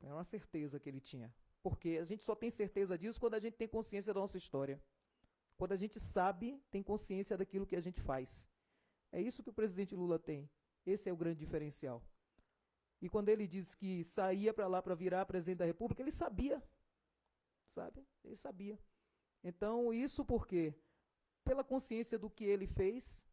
Era uma certeza que ele tinha. Porque a gente só tem certeza disso quando a gente tem consciência da nossa história. Quando a gente sabe, tem consciência daquilo que a gente faz. É isso que o presidente Lula tem. Esse é o grande diferencial. E quando ele disse que saía para lá para virar presidente da República, ele sabia. Sabe? Ele sabia. Então, isso por quê? Pela consciência do que ele fez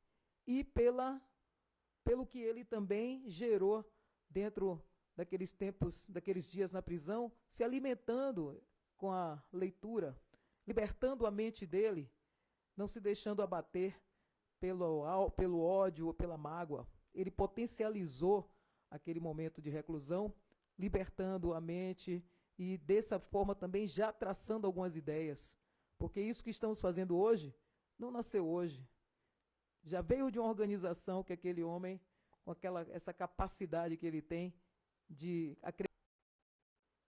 e pelo que ele também gerou dentro daqueles tempos, daqueles dias na prisão, se alimentando com a leitura, libertando a mente dele, não se deixando abater pelo ódio ou pela mágoa. Ele potencializou aquele momento de reclusão, libertando a mente e dessa forma também já traçando algumas ideias. Porque isso que estamos fazendo hoje, não nasceu hoje. Já veio de uma organização que aquele homem, com essa capacidade que ele tem de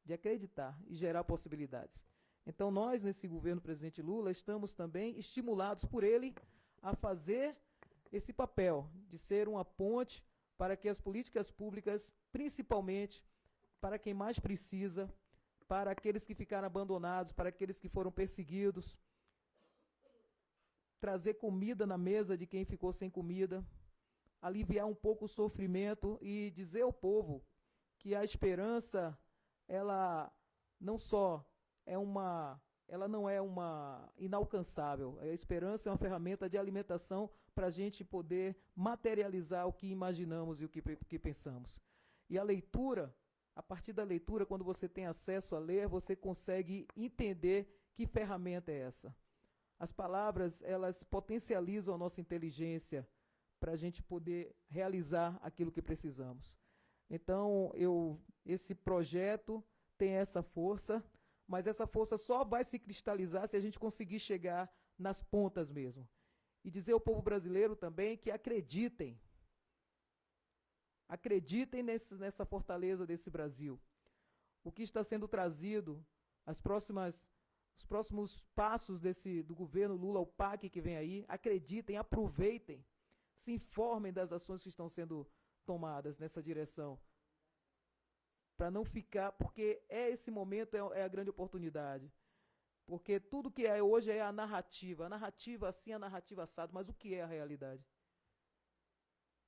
acreditar e gerar possibilidades. Então nós, nesse governo do presidente Lula, estamos também estimulados por ele a fazer esse papel de ser uma ponte para que as políticas públicas, principalmente para quem mais precisa, para aqueles que ficaram abandonados, para aqueles que foram perseguidos, trazer comida na mesa de quem ficou sem comida, aliviar um pouco o sofrimento e dizer ao povo que a esperança, ela não só ela não é uma inalcançável. A esperança é uma ferramenta de alimentação para a gente poder materializar o que imaginamos e o que pensamos. E a leitura, a partir da leitura, quando você tem acesso a ler, você consegue entender que ferramenta é essa. As palavras, elas potencializam a nossa inteligência para a gente poder realizar aquilo que precisamos. Então, esse projeto tem essa força, mas essa força só vai se cristalizar se a gente conseguir chegar nas pontas mesmo. E dizer ao povo brasileiro também que acreditem. Acreditem nessa fortaleza desse Brasil. O que está sendo trazido, os próximos passos do governo Lula, o PAC que vem aí, acreditem, aproveitem, se informem das ações que estão sendo tomadas nessa direção. Para não ficar, porque esse momento é a grande oportunidade. Porque tudo que é hoje é a narrativa assim, a narrativa assado, mas o que é a realidade?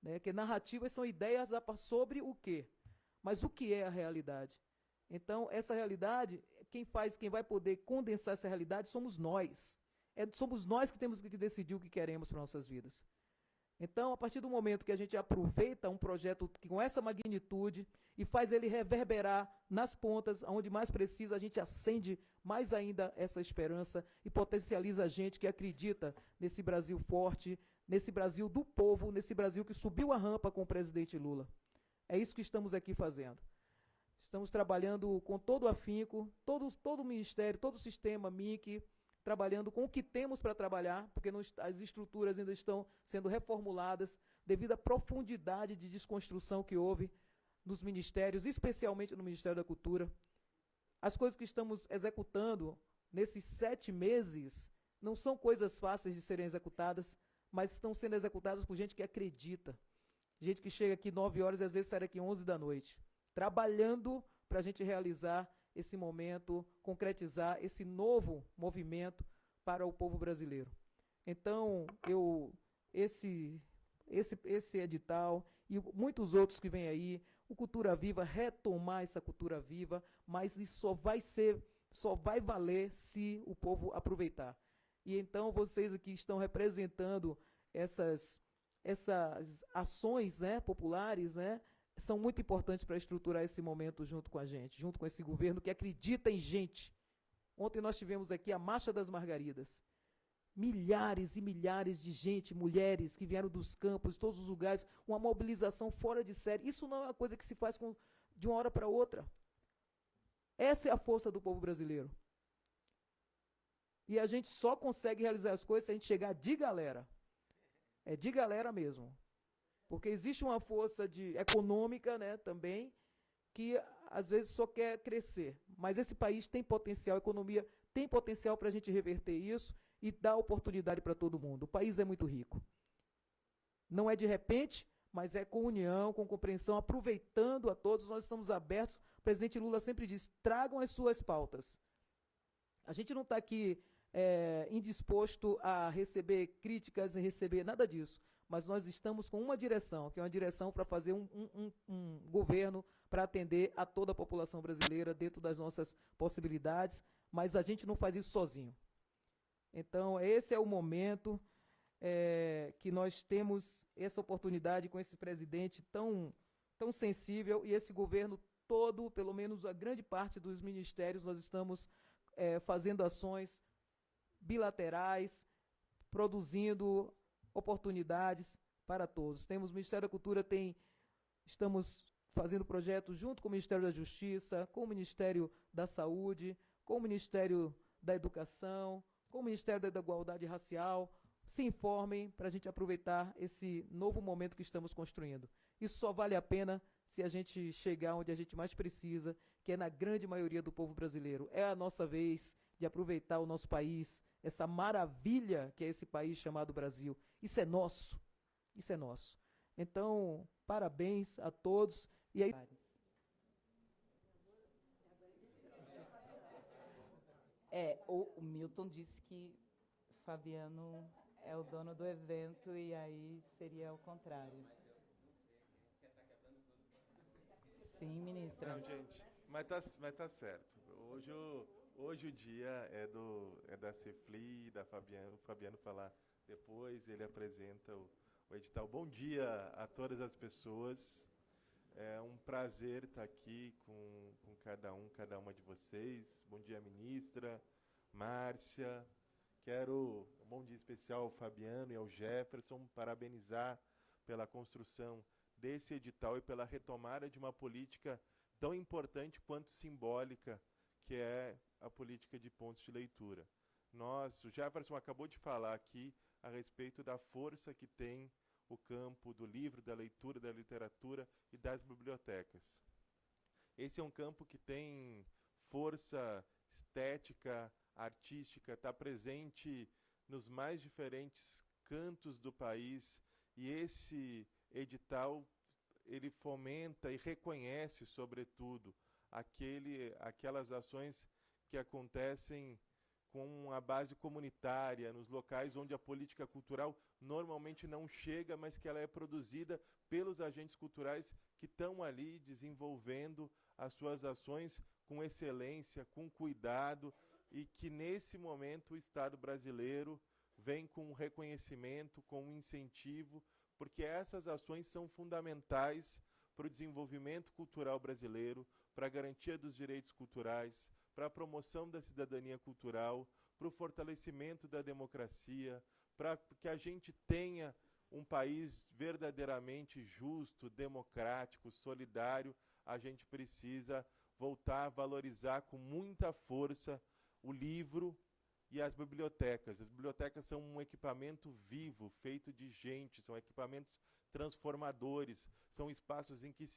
Né? Que narrativas são ideias sobre o quê? Mas o que é a realidade? Então, essa realidade, quem vai poder condensar essa realidade somos nós. Somos nós que temos que decidir o que queremos para nossas vidas. Então, a partir do momento que a gente aproveita um projeto com essa magnitude e faz ele reverberar nas pontas, onde mais precisa, a gente acende mais ainda essa esperança e potencializa a gente que acredita nesse Brasil forte, nesse Brasil do povo, nesse Brasil que subiu a rampa com o presidente Lula. É isso que estamos aqui fazendo. Estamos trabalhando com todo o afinco, todo o ministério, todo o sistema MIC, trabalhando com o que temos para trabalhar, porque as estruturas ainda estão sendo reformuladas devido à profundidade de desconstrução que houve nos ministérios, especialmente no Ministério da Cultura. As coisas que estamos executando nesses 7 meses não são coisas fáceis de serem executadas, mas estão sendo executadas por gente que acredita. Gente que chega aqui 9 horas e às vezes sai daqui 11 da noite, trabalhando para a gente realizar esse momento, concretizar esse novo movimento para o povo brasileiro. Então, esse edital e muitos outros que vêm aí, o Cultura Viva, retomar essa cultura viva, mas isso só vai valer se o povo aproveitar. E então vocês aqui estão representando essas ações, né, populares, né, são muito importantes para estruturar esse momento junto com a gente, junto com esse governo que acredita em gente. Ontem nós tivemos aqui a Marcha das Margaridas. Milhares e milhares de gente, mulheres que vieram dos campos, de todos os lugares, uma mobilização fora de série. Isso não é uma coisa que se faz de uma hora para outra. Essa é a força do povo brasileiro. E a gente só consegue realizar as coisas se a gente chegar de galera. É de galera mesmo. Porque existe uma força econômica, né, também, que às vezes só quer crescer. Mas esse país tem potencial, a economia tem potencial para a gente reverter isso e dar oportunidade para todo mundo. O país é muito rico. Não é de repente, mas é com união, com compreensão, aproveitando a todos, nós estamos abertos. O presidente Lula sempre diz, tragam as suas pautas. A gente não está aqui indisposto a receber críticas, a receber nada disso, mas nós estamos com uma direção, que é uma direção para fazer um governo para atender a toda a população brasileira dentro das nossas possibilidades, mas a gente não faz isso sozinho. Então, esse é o momento que nós temos essa oportunidade com esse presidente tão sensível e esse governo todo, pelo menos a grande parte dos ministérios, nós estamos fazendo ações bilaterais, produzindo oportunidades para todos. Temos o Ministério da Cultura, estamos fazendo projetos junto com o Ministério da Justiça, com o Ministério da Saúde, com o Ministério da Educação, com o Ministério da Igualdade Racial. Se informem para a gente aproveitar esse novo momento que estamos construindo. Isso só vale a pena se a gente chegar onde a gente mais precisa, que é na grande maioria do povo brasileiro. É a nossa vez de aproveitar o nosso país, essa maravilha que é esse país chamado Brasil. Isso é nosso. Isso é nosso. Então, parabéns a todos. E aí... O Milton disse que Fabiano é o dono do evento e aí seria o contrário. Sim, ministra. Não, gente, mas tá certo. Hoje o dia é da Cefli e da Fabiano. O Fabiano falar depois, ele apresenta o edital. Bom dia a todas as pessoas. É um prazer estar aqui com cada uma de vocês. Bom dia, ministra, Márcia. Quero um bom dia especial ao Fabiano e ao Jefferson, parabenizar pela construção desse edital e pela retomada de uma política tão importante quanto simbólica, que é a política de pontos de leitura. O Jefferson acabou de falar aqui a respeito da força que tem o campo do livro, da leitura, da literatura e das bibliotecas. Esse é um campo que tem força estética, artística, está presente nos mais diferentes cantos do país, e esse edital ele fomenta e reconhece, sobretudo, aquelas ações que acontecem com a base comunitária, nos locais onde a política cultural normalmente não chega, mas que ela é produzida pelos agentes culturais que estão ali desenvolvendo as suas ações com excelência, com cuidado, e que nesse momento o Estado brasileiro vem com um reconhecimento, com um incentivo, porque essas ações são fundamentais para o desenvolvimento cultural brasileiro, para a garantia dos direitos culturais, para a promoção da cidadania cultural, para o fortalecimento da democracia, para que a gente tenha um país verdadeiramente justo, democrático, solidário. A gente precisa voltar a valorizar com muita força o livro e as bibliotecas. As bibliotecas são um equipamento vivo, feito de gente, são equipamentos transformadores, são espaços em que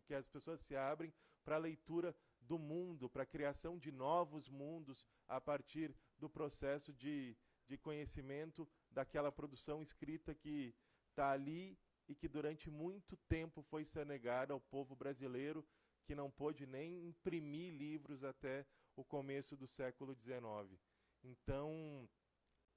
que as pessoas se abrem para a leitura do mundo, para a criação de novos mundos a partir do processo de conhecimento daquela produção escrita que está ali e que durante muito tempo foi sonegada ao povo brasileiro, que não pôde nem imprimir livros até o começo do século XIX. Então,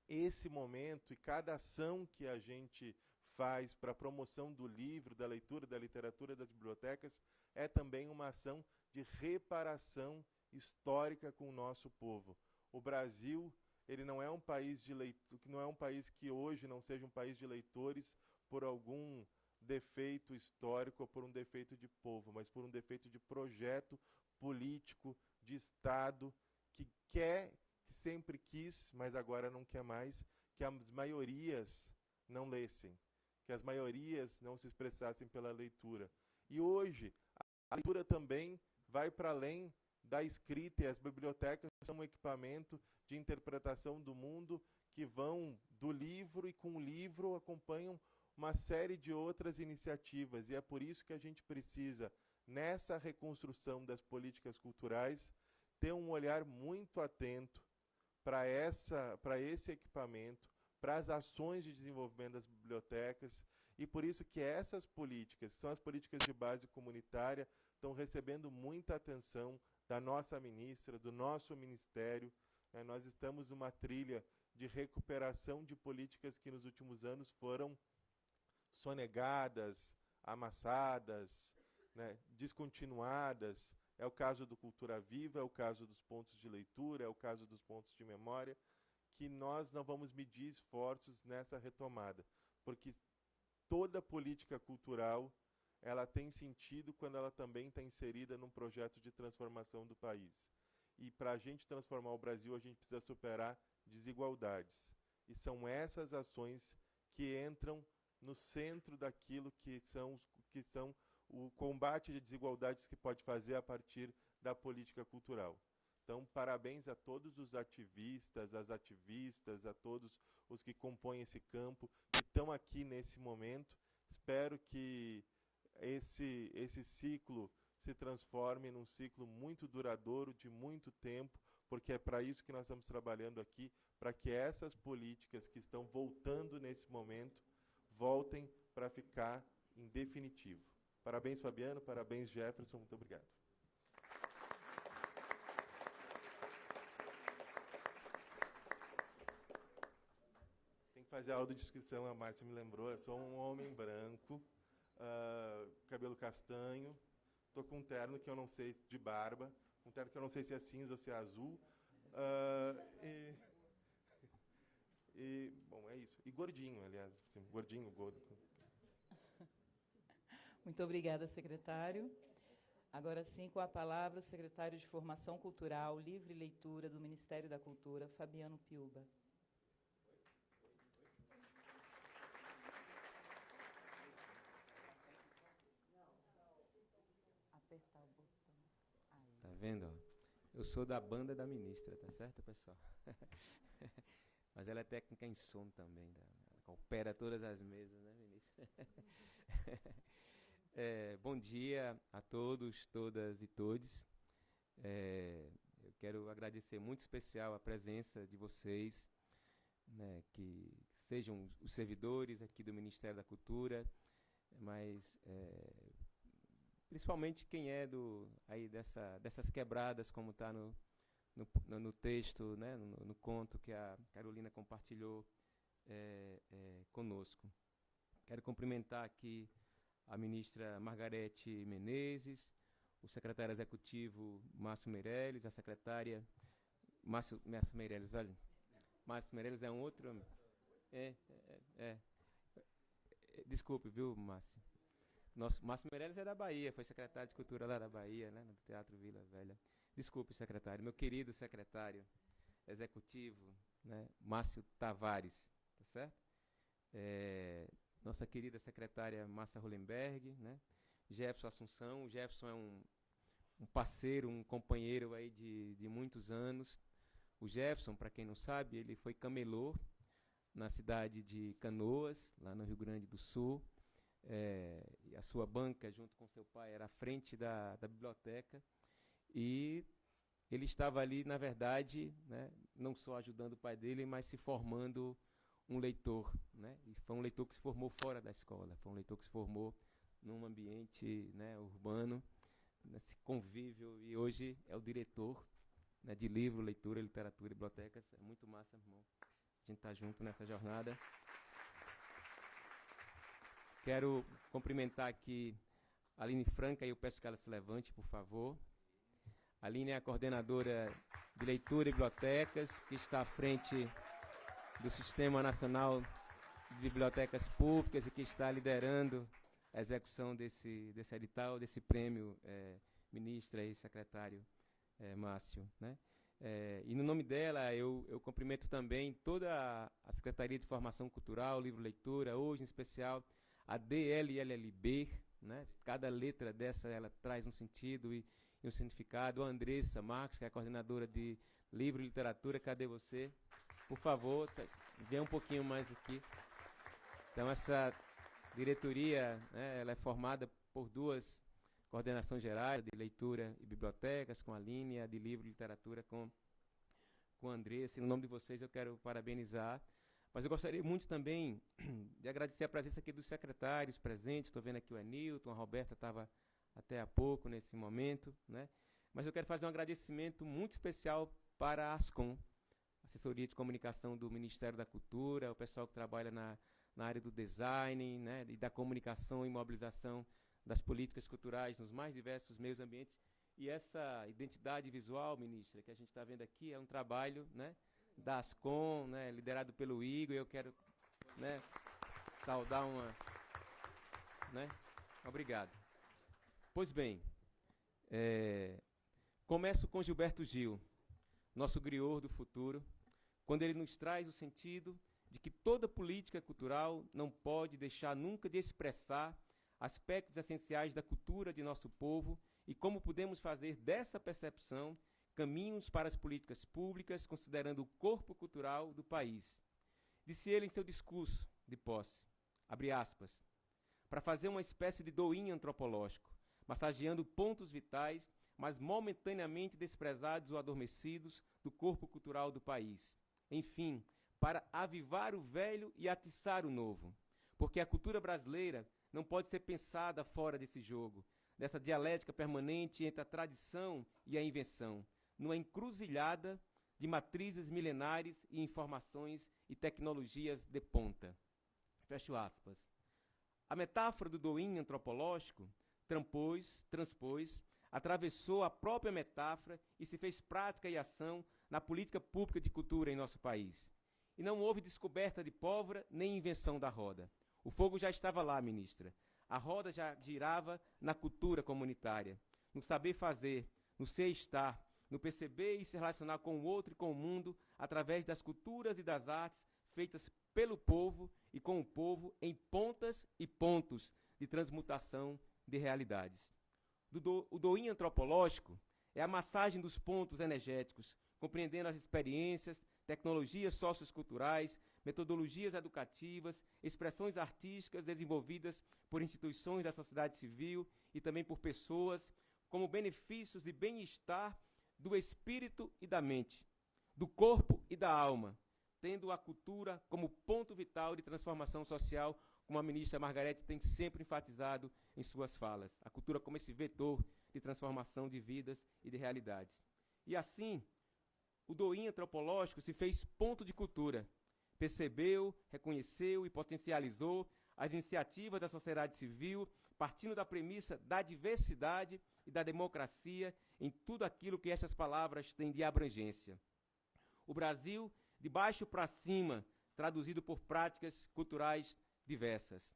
esse momento e cada ação que a gente faz para a promoção do livro, da leitura, da literatura, das bibliotecas, é também uma ação de reparação histórica com o nosso povo. O Brasil, ele não é um país de não é um país que hoje não seja um país de leitores por algum defeito histórico ou por um defeito de povo, mas por um defeito de projeto político, de Estado, que quer, sempre quis, mas agora não quer mais, que as maiorias não lessem, que as maiorias não se expressassem pela leitura. E hoje, a leitura também vai para além da escrita, e as bibliotecas são um equipamento de interpretação do mundo que vão do livro, e com o livro acompanham uma série de outras iniciativas. E é por isso que a gente precisa, nessa reconstrução das políticas culturais, ter um olhar muito atento para esse equipamento, para as ações de desenvolvimento das bibliotecas, e por isso que essas políticas, que são as políticas de base comunitária, estão recebendo muita atenção da nossa ministra, do nosso ministério. Nós estamos numa trilha de recuperação de políticas que nos últimos anos foram sonegadas, amassadas, descontinuadas. É o caso do Cultura Viva, é o caso dos pontos de leitura, é o caso dos pontos de memória, que nós não vamos medir esforços nessa retomada, porque toda política cultural ela tem sentido quando ela também está inserida num projeto de transformação do país. E para a gente transformar o Brasil, a gente precisa superar desigualdades. E são essas ações que entram no centro daquilo que são o combate de desigualdades que pode fazer a partir da política cultural. Então, parabéns a todos os ativistas, as ativistas, a todos os que compõem esse campo, que estão aqui nesse momento. Espero que esse ciclo se transforme num ciclo muito duradouro, de muito tempo, porque é para isso que nós estamos trabalhando aqui, para que essas políticas que estão voltando nesse momento, voltem para ficar em definitivo. Parabéns, Fabiano, parabéns, Jefferson, muito obrigado. Tem que fazer a autodescrição, a Márcia me lembrou, eu sou um homem branco, cabelo castanho, estou com um terno que eu não sei, de barba, um terno que eu não sei se é cinza ou se é azul, bom, é isso. E gordinho, aliás, assim, gordinho, gordo. Muito obrigada, secretário. Agora sim, com a palavra, o secretário de Formação Cultural, Livre e Leitura do Ministério da Cultura, Fabiano Piuba. Apertar o botão. Aí. Tá vendo? Eu sou da banda da ministra, tá certo, pessoal? Mas ela é técnica em som também, ela opera todas as mesas, né, ministra? Bom dia a todos, todas e todes. Eu quero agradecer muito especial a presença de vocês, né, que sejam os servidores aqui do Ministério da Cultura, mas principalmente quem é aí dessas quebradas, como está no texto, né, no conto que a Carolina compartilhou conosco. Quero cumprimentar aqui a ministra Margarete Menezes, o secretário executivo Márcio Meirelles, a secretária Márcio Meirelles, olha, Márcio Meirelles é um outro... Desculpe, viu, Márcio? Márcio Meirelles é da Bahia, foi secretário de Cultura lá da Bahia, né, no Teatro Vila Velha. Desculpe, secretário, meu querido secretário executivo, né, Márcio Tavares, tá certo? Nossa querida secretária Márcia Hollenberg, né? Jefferson Assunção. O Jefferson é um parceiro, um companheiro aí de muitos anos. O Jefferson, para quem não sabe, ele foi camelô na cidade de Canoas, lá no Rio Grande do Sul. E a sua banca, junto com seu pai, era à frente da biblioteca. E ele estava ali, na verdade, né, não só ajudando o pai dele, mas se formando um leitor, né? E foi um leitor que se formou fora da escola, foi um leitor que se formou num ambiente, né, urbano, nesse convívio, e hoje é o diretor, né, de livro, leitura, literatura e bibliotecas. É muito massa, irmão, a gente tá junto nessa jornada. Quero cumprimentar aqui a Aline Franca, e eu peço que ela se levante, por favor. A Aline é a coordenadora de leitura e bibliotecas, que está à frente do Sistema Nacional de Bibliotecas Públicas e que está liderando a execução desse edital, desse prêmio, ministra e secretário Márcio, né? E no nome dela, eu cumprimento também toda a Secretaria de Formação Cultural, Livro Leitura, hoje em especial a DLLB, né? Cada letra dessa ela traz um sentido e um significado. A Andressa Marques, que é a coordenadora de Livro e Literatura, cadê você? Por favor, vem um pouquinho mais aqui. Então, essa diretoria, né, ela é formada por duas coordenações gerais, de leitura e bibliotecas, com a linha de livro e literatura com a Andressa. No nome de vocês, eu quero parabenizar. Mas eu gostaria muito também de agradecer a presença aqui dos secretários presentes. Estou vendo aqui o Enilton, a Roberta estava até há pouco nesse momento, né? Mas eu quero fazer um agradecimento muito especial para a ASCOM, Assessoria de Comunicação do Ministério da Cultura, o pessoal que trabalha na área do design, né, e da comunicação e mobilização das políticas culturais nos mais diversos meios ambientes. E essa identidade visual, ministra, que a gente está vendo aqui, é um trabalho, né, da ASCOM, né, liderado pelo Igor. Eu quero, né, saudar uma... Né? Obrigado. Pois bem, começo com Gilberto Gil, nosso griot do futuro, quando ele nos traz o sentido de que toda política cultural não pode deixar nunca de expressar aspectos essenciais da cultura de nosso povo e como podemos fazer dessa percepção caminhos para as políticas públicas, considerando o corpo cultural do país. Disse ele em seu discurso de posse, abre aspas, para fazer uma espécie de doinha antropológico, massageando pontos vitais, mas momentaneamente desprezados ou adormecidos do corpo cultural do país. Enfim, para avivar o velho e atiçar o novo. Porque a cultura brasileira não pode ser pensada fora desse jogo, dessa dialética permanente entre a tradição e a invenção, numa encruzilhada de matrizes milenares e informações e tecnologias de ponta. Fecho aspas. A metáfora do doinho antropológico transpôs, atravessou a própria metáfora e se fez prática e ação na política pública de cultura em nosso país. E não houve descoberta de pólvora nem invenção da roda. O fogo já estava lá, ministra. A roda já girava na cultura comunitária, no saber fazer, no ser estar, no perceber e se relacionar com o outro e com o mundo através das culturas e das artes feitas pelo povo e com o povo em pontas e pontos de transmutação de realidades. O doinho antropológico é a massagem dos pontos energéticos, compreendendo as experiências, tecnologias socioculturais, metodologias educativas, expressões artísticas desenvolvidas por instituições da sociedade civil e também por pessoas, como benefícios de bem-estar do espírito e da mente, do corpo e da alma, tendo a cultura como ponto vital de transformação social, como a ministra Margarete tem sempre enfatizado em suas falas. A cultura como esse vetor de transformação de vidas e de realidades. E assim, o doinho antropológico se fez ponto de cultura, percebeu, reconheceu e potencializou as iniciativas da sociedade civil, partindo da premissa da diversidade e da democracia em tudo aquilo que estas palavras têm de abrangência. O Brasil, de baixo para cima, traduzido por práticas culturais diversas.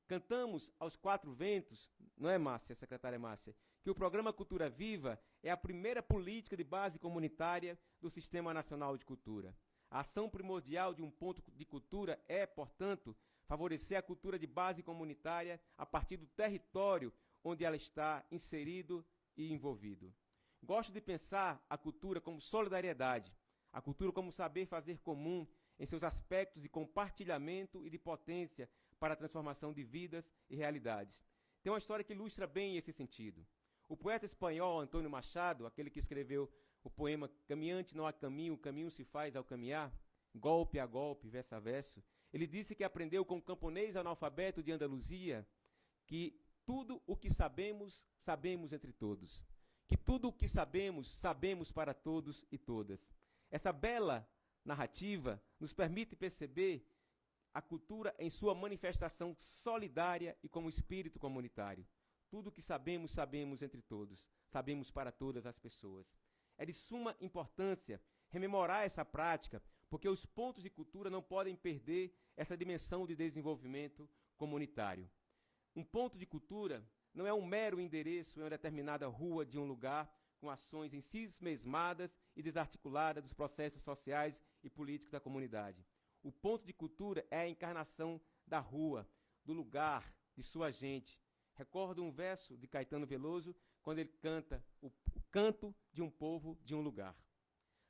Cantamos aos quatro ventos, não é, Márcia, secretária Márcia, que o programa Cultura Viva é a primeira política de base comunitária do Sistema Nacional de Cultura. A ação primordial de um ponto de cultura é, portanto, favorecer a cultura de base comunitária a partir do território onde ela está inserido e envolvido. Gosto de pensar a cultura como solidariedade, a cultura como saber fazer comum em seus aspectos de compartilhamento e de potência para a transformação de vidas e realidades. Tem uma história que ilustra bem esse sentido. O poeta espanhol Antônio Machado, aquele que escreveu o poema Caminhante não há caminho, o caminho se faz ao caminhar, golpe a golpe, verso a verso, ele disse que aprendeu com um camponês analfabeto de Andaluzia que tudo o que sabemos, sabemos entre todos. Que tudo o que sabemos, sabemos para todos e todas. Essa bela narrativa nos permite perceber a cultura em sua manifestação solidária e como espírito comunitário. Tudo o que sabemos, sabemos entre todos. Sabemos para todas as pessoas. É de suma importância rememorar essa prática, porque os pontos de cultura não podem perder essa dimensão de desenvolvimento comunitário. Um ponto de cultura não é um mero endereço em uma determinada rua de um lugar, com ações em si mesmadas e desarticuladas dos processos sociais e políticos da comunidade. O ponto de cultura é a encarnação da rua, do lugar, de sua gente. Recordo um verso de Caetano Veloso, quando ele canta o canto de um povo de um lugar.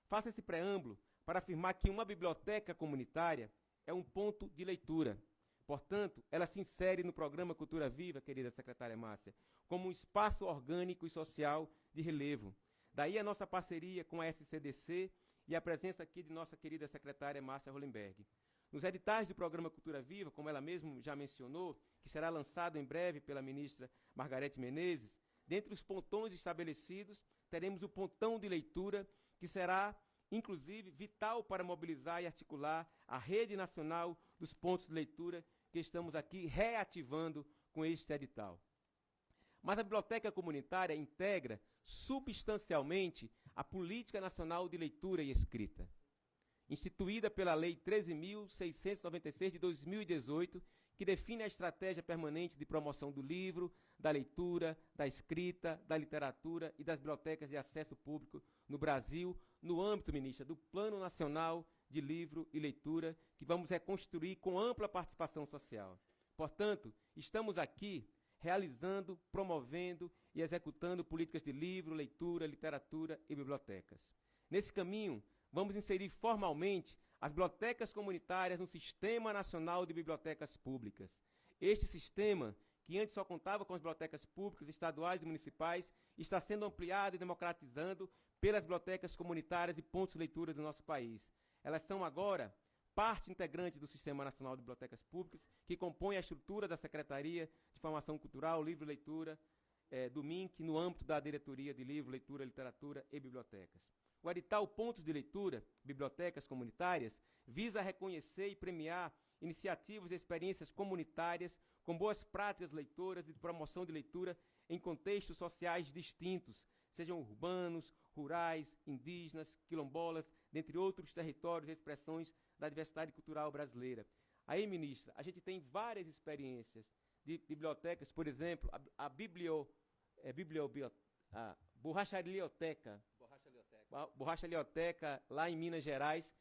Faço esse preâmbulo para afirmar que uma biblioteca comunitária é um ponto de leitura. Portanto, ela se insere no programa Cultura Viva, querida secretária Márcia, como um espaço orgânico e social de relevo. Daí a nossa parceria com a SCDC e a presença aqui de nossa querida secretária Márcia Hollenberg. Nos editais do programa Cultura Viva, como ela mesma já mencionou, que será lançado em breve pela ministra Margarete Menezes, dentre os pontões estabelecidos, teremos o pontão de leitura, que será, inclusive, vital para mobilizar e articular a rede nacional dos pontos de leitura que estamos aqui reativando com este edital. Mas a biblioteca comunitária integra substancialmente a Política Nacional de Leitura e Escrita, instituída pela Lei 13.696 de 2018, que define a estratégia permanente de promoção do livro, da leitura, da escrita, da literatura e das bibliotecas de acesso público no Brasil, no âmbito, ministra, do Plano Nacional de Livro e Leitura, que vamos reconstruir com ampla participação social. Portanto, estamos aqui realizando, promovendo e executando políticas de livro, leitura, literatura e bibliotecas. Nesse caminho, vamos inserir formalmente as bibliotecas comunitárias no Sistema Nacional de Bibliotecas Públicas. Este sistema, que antes só contava com as bibliotecas públicas, estaduais e municipais, está sendo ampliado e democratizando pelas bibliotecas comunitárias e pontos de leitura do nosso país. Elas são agora parte integrante do Sistema Nacional de Bibliotecas Públicas, que compõe a estrutura da Secretaria de Formação Cultural, Livro e Leitura, do MINC, no âmbito da Diretoria de Livro, Leitura, Literatura e Bibliotecas. O edital Pontos de Leitura, Bibliotecas Comunitárias, visa reconhecer e premiar iniciativas e experiências comunitárias com boas práticas leitoras e de promoção de leitura em contextos sociais distintos, sejam urbanos, rurais, indígenas, quilombolas, dentre outros territórios e expressões da diversidade cultural brasileira. Aí, ministra, a gente tem várias experiências de bibliotecas, por exemplo, a Borrachalioteca, lá em Minas Gerais,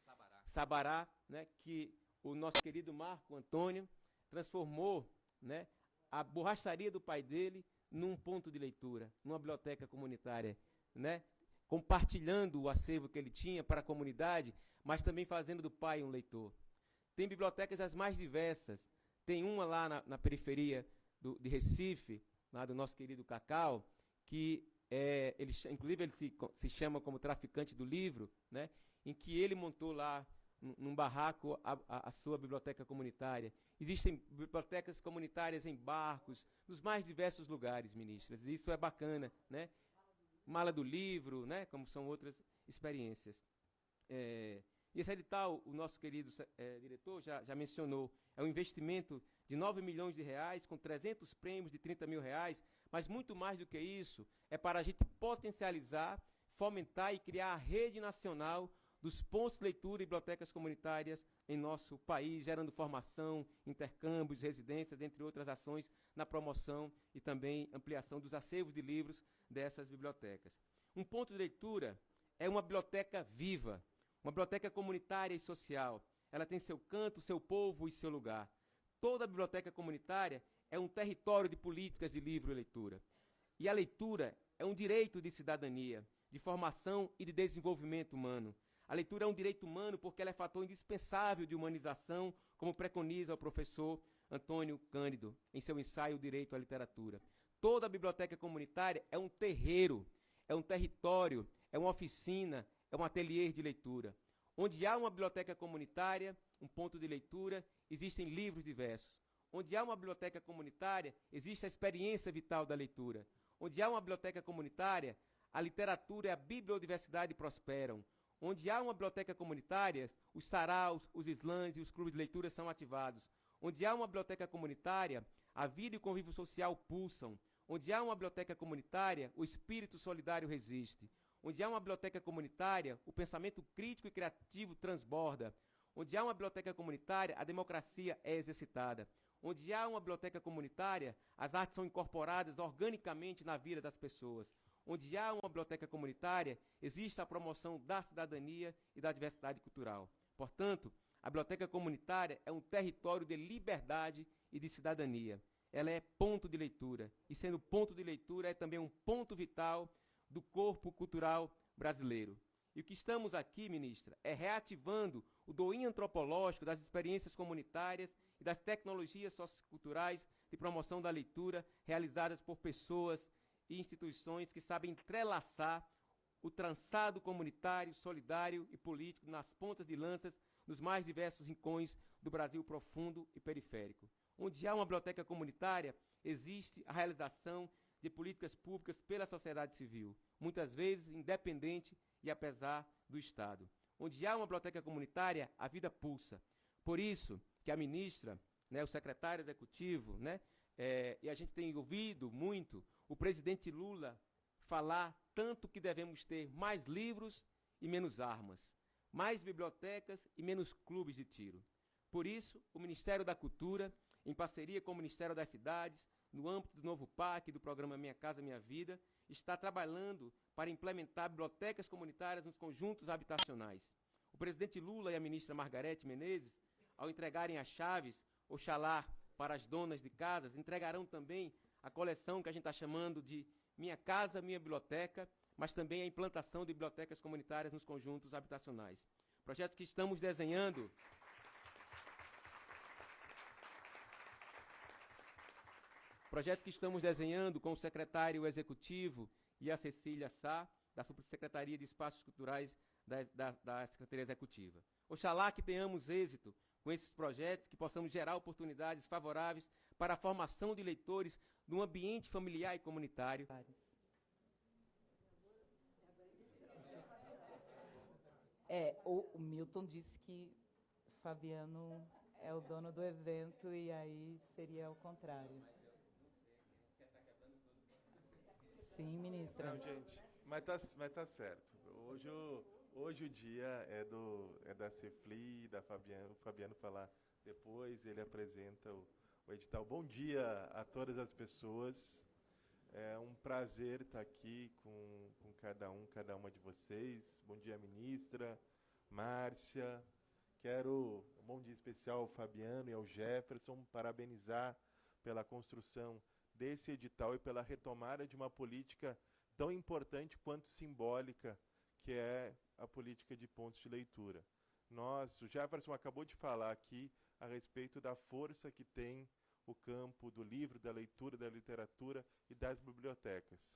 Sabará, né, que o nosso querido Marco Antônio transformou, né, a borracharia do pai dele num ponto de leitura, numa biblioteca comunitária, né, compartilhando o acervo que ele tinha para a comunidade, mas também fazendo do pai um leitor. Tem bibliotecas as mais diversas. Tem uma lá na periferia de Recife, lá do nosso querido Cacau, que inclusive ele se chama como traficante do livro, né, em que ele montou lá, num barraco, a sua biblioteca comunitária. Existem bibliotecas comunitárias em barcos, nos mais diversos lugares, ministras. Isso é bacana, né? Mala do livro, né, como são outras experiências. E esse edital, o nosso querido diretor já mencionou, é um investimento de 9 milhões de reais, com 300 prêmios de 30 mil reais, mas muito mais do que isso, é para a gente potencializar, fomentar e criar a rede nacional dos pontos de leitura e bibliotecas comunitárias em nosso país, gerando formação, intercâmbios, residências, entre outras ações, na promoção e também ampliação dos acervos de livros dessas bibliotecas. Um ponto de leitura é uma biblioteca viva, uma biblioteca comunitária e social. Ela tem seu canto, seu povo e seu lugar. Toda biblioteca comunitária é um território de políticas de livro e leitura. E a leitura é um direito de cidadania, de formação e de desenvolvimento humano. A leitura é um direito humano porque ela é fator indispensável de humanização, como preconiza o professor Antônio Cândido em seu ensaio Direito à Literatura. Toda biblioteca comunitária é um terreiro, é um território, é uma oficina, é um ateliê de leitura. Onde há uma biblioteca comunitária, um ponto de leitura, existem livros diversos. Onde há uma biblioteca comunitária, existe a experiência vital da leitura. Onde há uma biblioteca comunitária, a literatura e a bibliodiversidade prosperam. Onde há uma biblioteca comunitária, os saraus, os slams e os clubes de leitura são ativados. Onde há uma biblioteca comunitária, a vida e o convívio social pulsam. Onde há uma biblioteca comunitária, o espírito solidário resiste. Onde há uma biblioteca comunitária, o pensamento crítico e criativo transborda. Onde há uma biblioteca comunitária, a democracia é exercitada. Onde há uma biblioteca comunitária, as artes são incorporadas organicamente na vida das pessoas. Onde há uma biblioteca comunitária, existe a promoção da cidadania e da diversidade cultural. Portanto, a biblioteca comunitária é um território de liberdade e de cidadania. Ela é ponto de leitura, e sendo ponto de leitura, é também um ponto vital do corpo cultural brasileiro. E o que estamos aqui, ministra, é reativando o domínio antropológico das experiências comunitárias e das tecnologias socioculturais de promoção da leitura realizadas por pessoas e instituições que sabem entrelaçar o trançado comunitário, solidário e político nas pontas de lanças nos mais diversos rincões do Brasil profundo e periférico. Onde há uma biblioteca comunitária, existe a realização de políticas públicas pela sociedade civil, muitas vezes independente e apesar do Estado. Onde há uma biblioteca comunitária, a vida pulsa. Por isso que a ministra, o secretário executivo, e a gente tem ouvido muito o presidente Lula falar tanto que devemos ter mais livros e menos armas, mais bibliotecas e menos clubes de tiro. Por isso, o Ministério da Cultura, em parceria com o Ministério das Cidades, no âmbito do novo PAC, do programa Minha Casa Minha Vida, está trabalhando para implementar bibliotecas comunitárias nos conjuntos habitacionais. O presidente Lula e a ministra Margarete Menezes, ao entregarem as chaves, oxalá, para as donas de casas, entregarão também a coleção que a gente está chamando de Minha Casa Minha Biblioteca, mas também a implantação de bibliotecas comunitárias nos conjuntos habitacionais. Projetos que estamos desenhando com o secretário executivo e a Cecília Sá, da Subsecretaria de Espaços Culturais da Secretaria Executiva. Oxalá que tenhamos êxito com esses projetos, que possamos gerar oportunidades favoráveis para a formação de leitores num ambiente familiar e comunitário. O Milton disse que Fabiano é o dono do evento e aí seria o contrário. Sim, ministra. Não, gente, mas tá certo. Hoje o dia é da Cefli, da Fabiano. O Fabiano falar depois, ele apresenta o edital. Bom dia a todas as pessoas. É um prazer estar aqui com cada uma de vocês. Bom dia, ministra, Márcia. Quero um bom dia especial ao Fabiano e ao Jefferson, parabenizar pela construção desse edital e pela retomada de uma política tão importante quanto simbólica, que é a política de pontos de leitura. O Jefferson acabou de falar aqui a respeito da força que tem o campo do livro, da leitura, da literatura e das bibliotecas.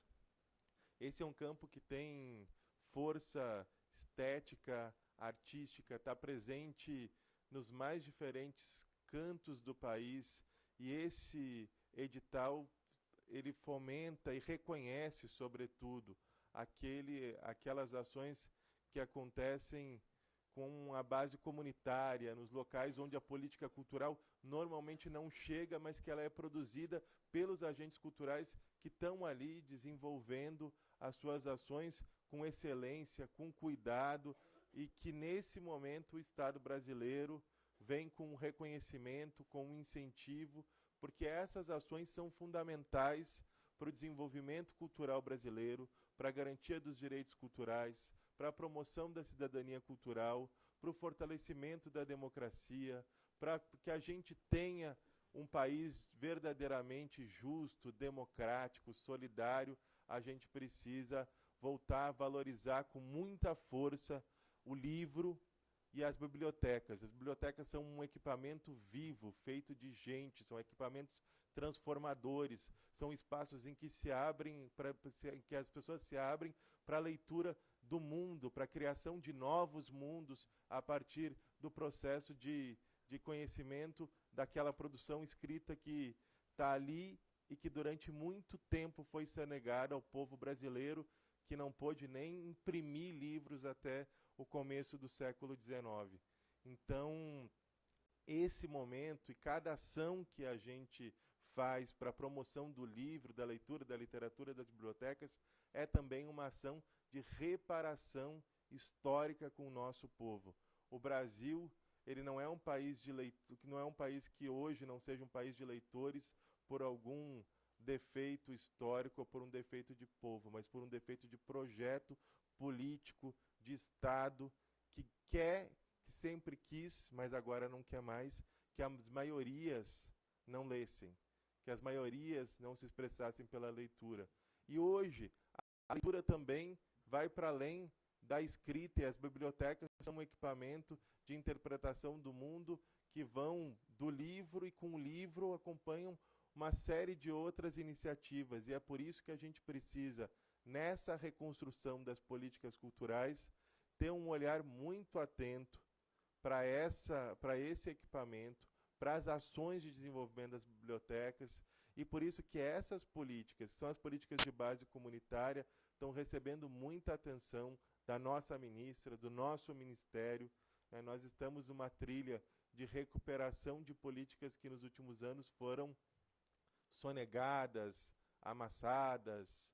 Esse é um campo que tem força estética, artística, está presente nos mais diferentes cantos do país, e esse edital ele fomenta e reconhece, sobretudo, aquelas ações que acontecem com a base comunitária, nos locais onde a política cultural normalmente não chega, mas que ela é produzida pelos agentes culturais que estão ali desenvolvendo as suas ações com excelência, com cuidado, e que nesse momento o Estado brasileiro vem com um reconhecimento, com um incentivo, porque essas ações são fundamentais para o desenvolvimento cultural brasileiro, para a garantia dos direitos culturais, para a promoção da cidadania cultural, para o fortalecimento da democracia, para que a gente tenha um país verdadeiramente justo, democrático, solidário. A gente precisa voltar a valorizar com muita força o livro e as bibliotecas. As bibliotecas são um equipamento vivo, feito de gente, são equipamentos transformadores, são espaços em que que as pessoas se abrem para a leitura do mundo, para a criação de novos mundos a partir do processo de conhecimento daquela produção escrita que está ali e que durante muito tempo foi sonegada ao povo brasileiro, que não pôde nem imprimir livros até o começo do século XIX. Então, esse momento e cada ação que a gente faz para a promoção do livro, da leitura, da literatura, das bibliotecas, é também uma ação de reparação histórica com o nosso povo. O Brasil, ele não é um país de não é um país que hoje não seja um país de leitores por algum defeito histórico ou por um defeito de povo, mas por um defeito de projeto político, de Estado, que quer, que sempre quis, mas agora não quer mais, que as maiorias não lessem, que as maiorias não se expressassem pela leitura. E hoje, a leitura também vai para além da escrita, e as bibliotecas são um equipamento de interpretação do mundo que vão do livro, e com o livro acompanham uma série de outras iniciativas. E é por isso que a gente precisa, nessa reconstrução das políticas culturais, ter um olhar muito atento para esse equipamento, para as ações de desenvolvimento das bibliotecas, e por isso que essas políticas, que são as políticas de base comunitária, estão recebendo muita atenção da nossa ministra, do nosso ministério. Nós estamos numa trilha de recuperação de políticas que nos últimos anos foram sonegadas, amassadas,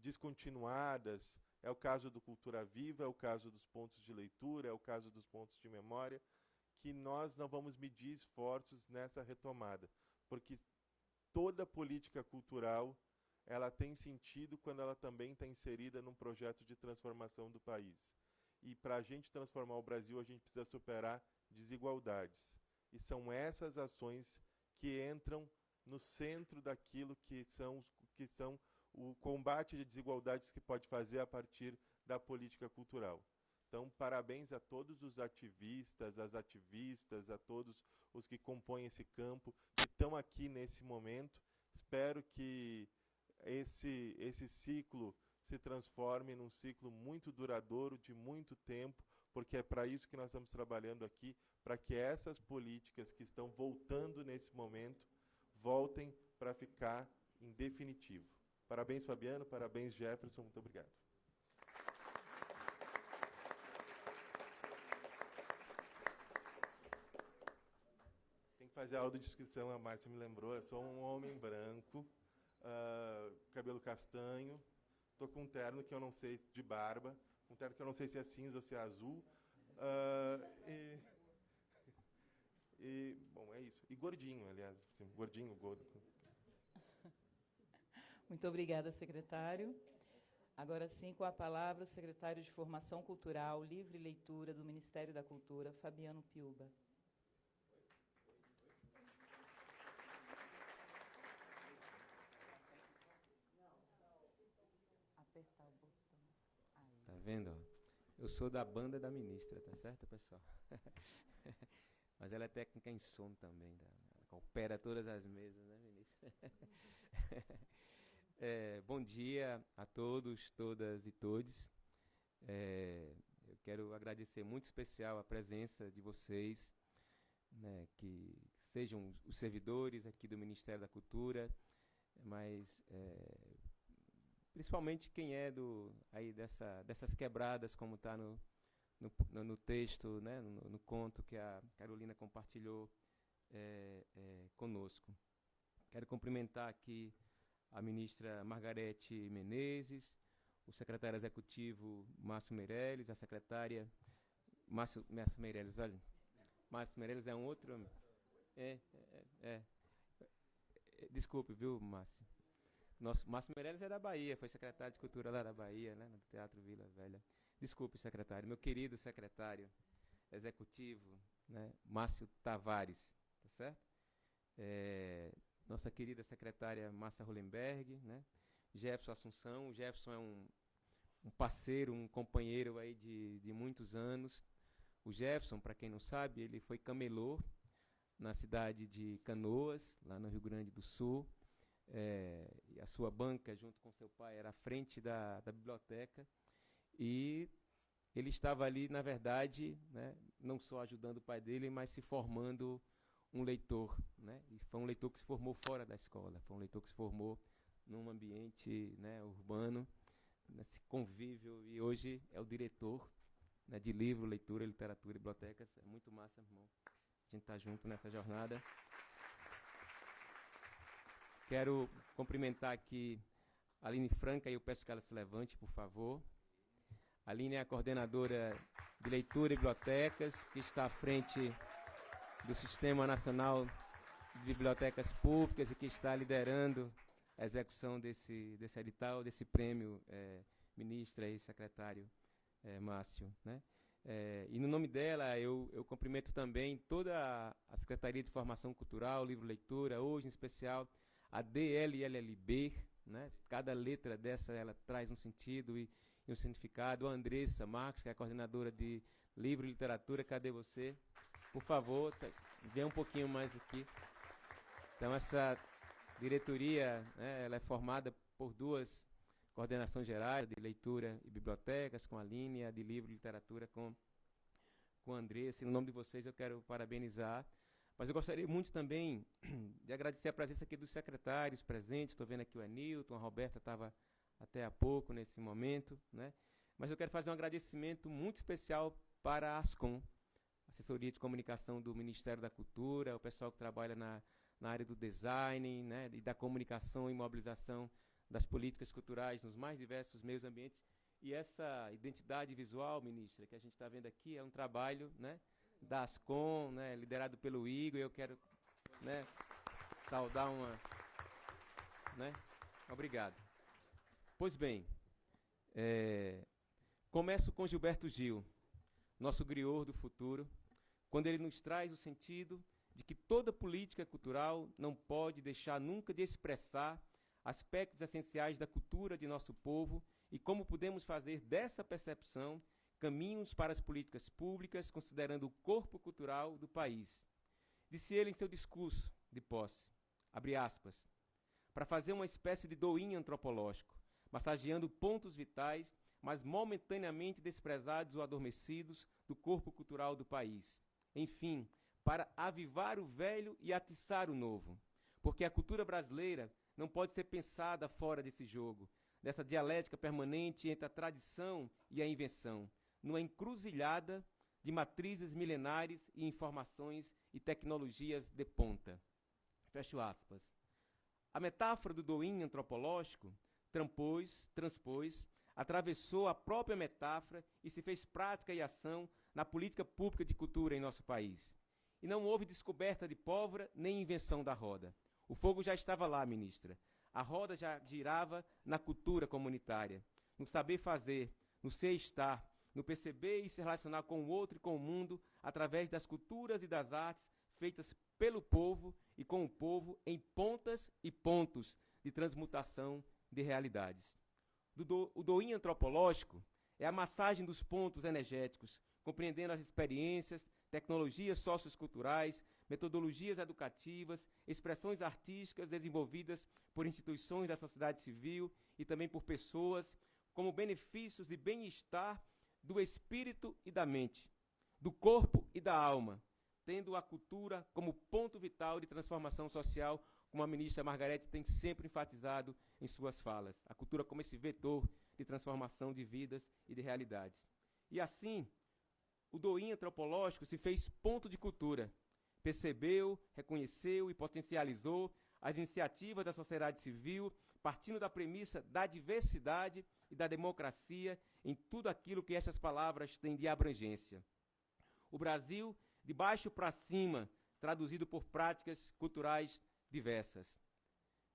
descontinuadas. É o caso do Cultura Viva, é o caso dos pontos de leitura, é o caso dos pontos de memória, que nós não vamos medir esforços nessa retomada, porque toda política cultural ela tem sentido quando ela também está inserida num projeto de transformação do país. E para a gente transformar o Brasil, a gente precisa superar desigualdades. E são essas ações que entram no centro daquilo que são o combate de desigualdades que pode fazer a partir da política cultural. Então, parabéns a todos os ativistas, as ativistas, a todos os que compõem esse campo, que estão aqui nesse momento. Espero que esse ciclo se transforme num ciclo muito duradouro, de muito tempo, porque é para isso que nós estamos trabalhando aqui, para que essas políticas que estão voltando nesse momento, voltem para ficar em definitivo. Parabéns, Fabiano, parabéns, Jefferson, muito obrigado. Tem que fazer a audiodescrição, a Márcia me lembrou, eu sou um homem branco, cabelo castanho, estou com um terno que eu não sei, de barba, um terno que eu não sei se é cinza ou se é azul, bom, é isso. E gordinho, aliás, assim, gordinho, gordo. Muito obrigada, secretário. Agora sim, com a palavra, o secretário de Formação Cultural, Livre Leitura do Ministério da Cultura, Fabiano Piuba. Apertar o botão. Tá vendo? Eu sou da banda da ministra, tá certo, pessoal? Mas ela é técnica em som também, opera todas as mesas, né, ministra? Bom dia a todos, todas e todes. Eu quero agradecer muito especial a presença de vocês, né, que sejam os servidores aqui do Ministério da Cultura, mas principalmente quem é aí dessas quebradas, como está no texto, né, no conto que a Carolina compartilhou conosco. Quero cumprimentar aqui a ministra Margarete Menezes, o secretário executivo Márcio Meirelles, a secretária Márcio Meirelles, olha, Márcio Meirelles é um outro... Desculpe, viu, Márcio? Márcio Meirelles é da Bahia, foi secretário de Cultura lá da Bahia, né, no Teatro Vila Velha. Desculpe, secretário, meu querido secretário executivo, né, Márcio Tavares, tá certo? Nossa querida secretária Márcia Hollenberg, né? Jefferson Assunção. O Jefferson é um parceiro, um companheiro aí de muitos anos. O Jefferson, para quem não sabe, ele foi camelô na cidade de Canoas, lá no Rio Grande do Sul. E a sua banca, junto com seu pai, era à frente da biblioteca. E ele estava ali, na verdade, né, não só ajudando o pai dele, mas se formando um leitor, né? E foi um leitor que se formou fora da escola, foi um leitor que se formou num ambiente, né, urbano, nesse convívio, e hoje é o diretor, né, de livro, leitura, literatura e bibliotecas. É muito massa, irmão, a gente está junto nessa jornada. Quero cumprimentar aqui a Aline Franca, e eu peço que ela se levante, por favor. A Aline é a coordenadora de leitura e bibliotecas, que está à frente do Sistema Nacional de Bibliotecas Públicas e que está liderando a execução desse edital, desse prêmio, ministra e secretário Márcio, né? E no nome dela, eu cumprimento também toda a Secretaria de Formação Cultural, Livro Leitura, hoje em especial a DLLB, né? Cada letra dessa ela traz um sentido e um significado. A Andressa Marques, que é a coordenadora de Livro e Literatura, cadê você? Por favor, venha um pouquinho mais aqui. Então, essa diretoria, né, ela é formada por duas coordenações gerais, de leitura e bibliotecas, com a Aline, a de livro e literatura com a Andressa. E no nome de vocês eu quero parabenizar. Mas eu gostaria muito também de agradecer a presença aqui dos secretários presentes. Estou vendo aqui o Anilton, a Roberta estava até há pouco nesse momento, né? Mas eu quero fazer um agradecimento muito especial para a ASCOM, Assessoria de Comunicação do Ministério da Cultura, o pessoal que trabalha na área do design, né, e da comunicação e mobilização das políticas culturais nos mais diversos meios ambientes. E essa identidade visual, ministra, que a gente está vendo aqui, é um trabalho, né, da ASCOM, né, liderado pelo Igor. Eu quero, né, saudar uma... Né? Obrigado. Pois bem, começo com Gilberto Gil, nosso griot do futuro, quando ele nos traz o sentido de que toda política cultural não pode deixar nunca de expressar aspectos essenciais da cultura de nosso povo e como podemos fazer dessa percepção caminhos para as políticas públicas, considerando o corpo cultural do país. Disse ele em seu discurso de posse, abre aspas, para fazer uma espécie de doinha antropológico, massageando pontos vitais, mas momentaneamente desprezados ou adormecidos do corpo cultural do país. Enfim, para avivar o velho e atiçar o novo. Porque a cultura brasileira não pode ser pensada fora desse jogo, dessa dialética permanente entre a tradição e a invenção, numa encruzilhada de matrizes milenares e informações e tecnologias de ponta. Fecho aspas. A metáfora do doinho antropológico transpôs, atravessou a própria metáfora e se fez prática e ação na política pública de cultura em nosso país. E não houve descoberta de pólvora nem invenção da roda. O fogo já estava lá, ministra. A roda já girava na cultura comunitária, no saber fazer, no ser estar, no perceber e se relacionar com o outro e com o mundo através das culturas e das artes feitas pelo povo e com o povo em pontas e pontos de transmutação de realidades. O doinho antropológico é a massagem dos pontos energéticos, compreendendo as experiências, tecnologias socioculturais, metodologias educativas, expressões artísticas desenvolvidas por instituições da sociedade civil e também por pessoas, como benefícios de bem-estar do espírito e da mente, do corpo e da alma, tendo a cultura como ponto vital de transformação social, como a ministra Margarete tem sempre enfatizado em suas falas. A cultura como esse vetor de transformação de vidas e de realidades. E assim, o doinho antropológico se fez ponto de cultura, percebeu, reconheceu e potencializou as iniciativas da sociedade civil, partindo da premissa da diversidade e da democracia em tudo aquilo que estas palavras têm de abrangência. O Brasil, de baixo para cima, traduzido por práticas culturais diversas.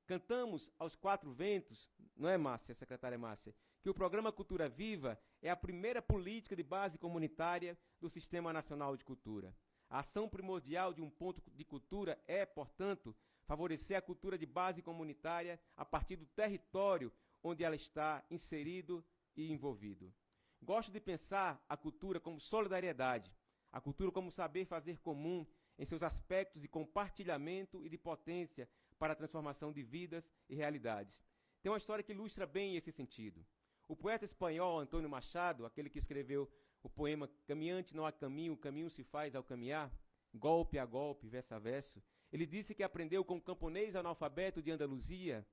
Cantamos aos quatro ventos, não é, Márcia, secretária Márcia, que o programa Cultura Viva é a primeira política de base comunitária do Sistema Nacional de Cultura. A ação primordial de um ponto de cultura é, portanto, favorecer a cultura de base comunitária a partir do território onde ela está inserido e envolvido. Gosto de pensar a cultura como solidariedade, a cultura como saber fazer comum em seus aspectos de compartilhamento e de potência para a transformação de vidas e realidades. Tem uma história que ilustra bem esse sentido. O poeta espanhol Antônio Machado, aquele que escreveu o poema Caminhante não há caminho, o caminho se faz ao caminhar, golpe a golpe, verso a verso, ele disse que aprendeu com um camponês analfabeto de Andaluzia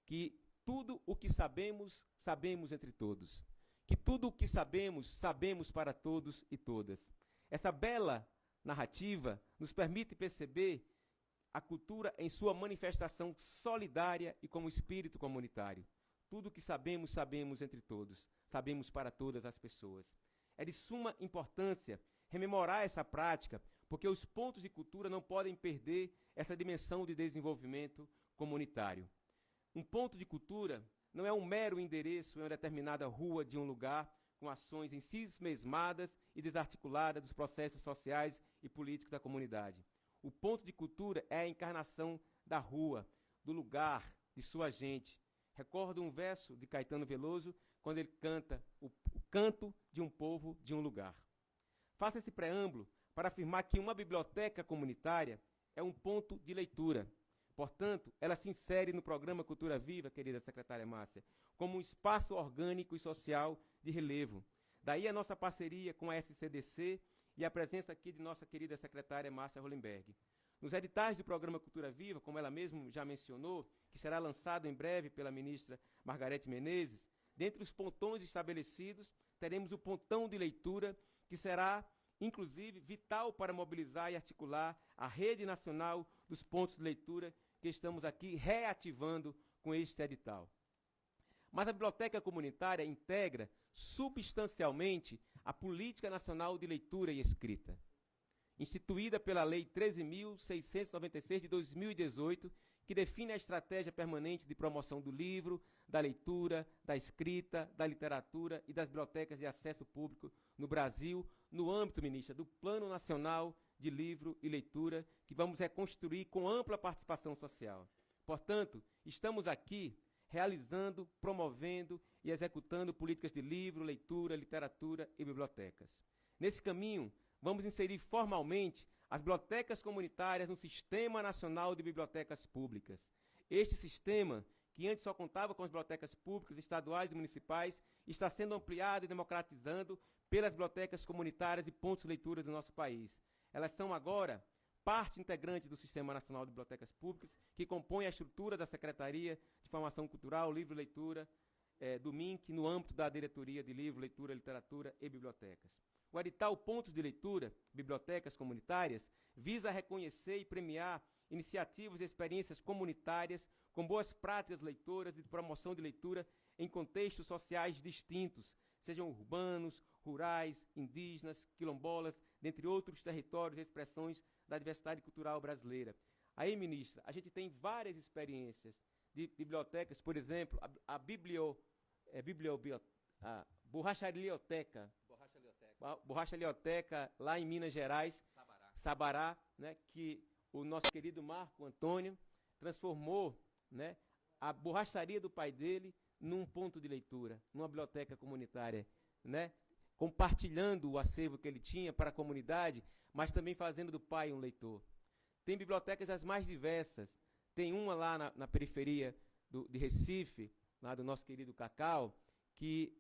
que tudo o que sabemos, sabemos entre todos. Que tudo o que sabemos, sabemos para todos e todas. Essa bela narrativa nos permite perceber a cultura em sua manifestação solidária e como espírito comunitário. Tudo o que sabemos, sabemos entre todos. Sabemos para todas as pessoas. É de suma importância rememorar essa prática, porque os pontos de cultura não podem perder essa dimensão de desenvolvimento comunitário. Um ponto de cultura não é um mero endereço em uma determinada rua de um lugar, com ações em si mesmadas e desarticuladas dos processos sociais e políticos da comunidade. O ponto de cultura é a encarnação da rua, do lugar, de sua gente. Recordo um verso de Caetano Veloso, quando ele canta o canto de um povo de um lugar. Faço esse preâmbulo para afirmar que uma biblioteca comunitária é um ponto de leitura. Portanto, ela se insere no programa Cultura Viva, querida secretária Márcia, como um espaço orgânico e social de relevo. Daí a nossa parceria com a SCDC e a presença aqui de nossa querida secretária Márcia Hollenberg. Nos editais do programa Cultura Viva, como ela mesma já mencionou, que será lançado em breve pela ministra Margarete Menezes, dentre os pontões estabelecidos, teremos o pontão de leitura, que será, inclusive, vital para mobilizar e articular a rede nacional dos pontos de leitura que estamos aqui reativando com este edital. Mas a biblioteca comunitária integra substancialmente a Política Nacional de Leitura e Escrita, instituída pela Lei 13.696 de 2018, que define a estratégia permanente de promoção do livro, da leitura, da escrita, da literatura e das bibliotecas de acesso público no Brasil, no âmbito, ministra, do Plano Nacional de Livro e Leitura, que vamos reconstruir com ampla participação social. Portanto, estamos aqui realizando, promovendo e executando políticas de livro, leitura, literatura e bibliotecas. Nesse caminho, vamos inserir formalmente as bibliotecas comunitárias no Sistema Nacional de Bibliotecas Públicas. Este sistema, que antes só contava com as bibliotecas públicas, estaduais e municipais, está sendo ampliado e democratizando pelas bibliotecas comunitárias e pontos de leitura do nosso país. Elas são agora parte integrante do Sistema Nacional de Bibliotecas Públicas, que compõe a estrutura da Secretaria de Formação Cultural, Livro e Leitura, do MINC, no âmbito da Diretoria de Livro, Leitura, Literatura e Bibliotecas. O edital Pontos de Leitura, Bibliotecas Comunitárias, visa reconhecer e premiar iniciativas e experiências comunitárias com boas práticas leitoras e de promoção de leitura em contextos sociais distintos, sejam urbanos, rurais, indígenas, quilombolas, dentre outros territórios e expressões da diversidade cultural brasileira. Aí, ministra, a gente tem várias experiências de bibliotecas, por exemplo, a Borrachalioteca, lá em Minas Gerais, Sabará, né, que o nosso querido Marco Antônio transformou, né, a borracharia do pai dele num ponto de leitura, numa biblioteca comunitária, né, compartilhando o acervo que ele tinha para a comunidade, mas também fazendo do pai um leitor. Tem bibliotecas as mais diversas. Tem uma lá na periferia de Recife, lá do nosso querido Cacau, que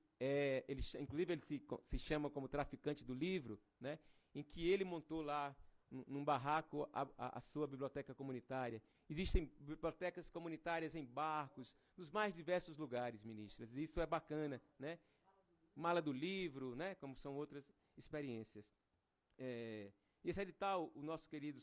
inclusive ele se chama como traficante do livro, né, em que ele montou lá, num barraco, a sua biblioteca comunitária. Existem bibliotecas comunitárias em barcos, nos mais diversos lugares, ministras. E isso é bacana, né? Mala do livro, né, como são outras experiências. Esse edital, o nosso querido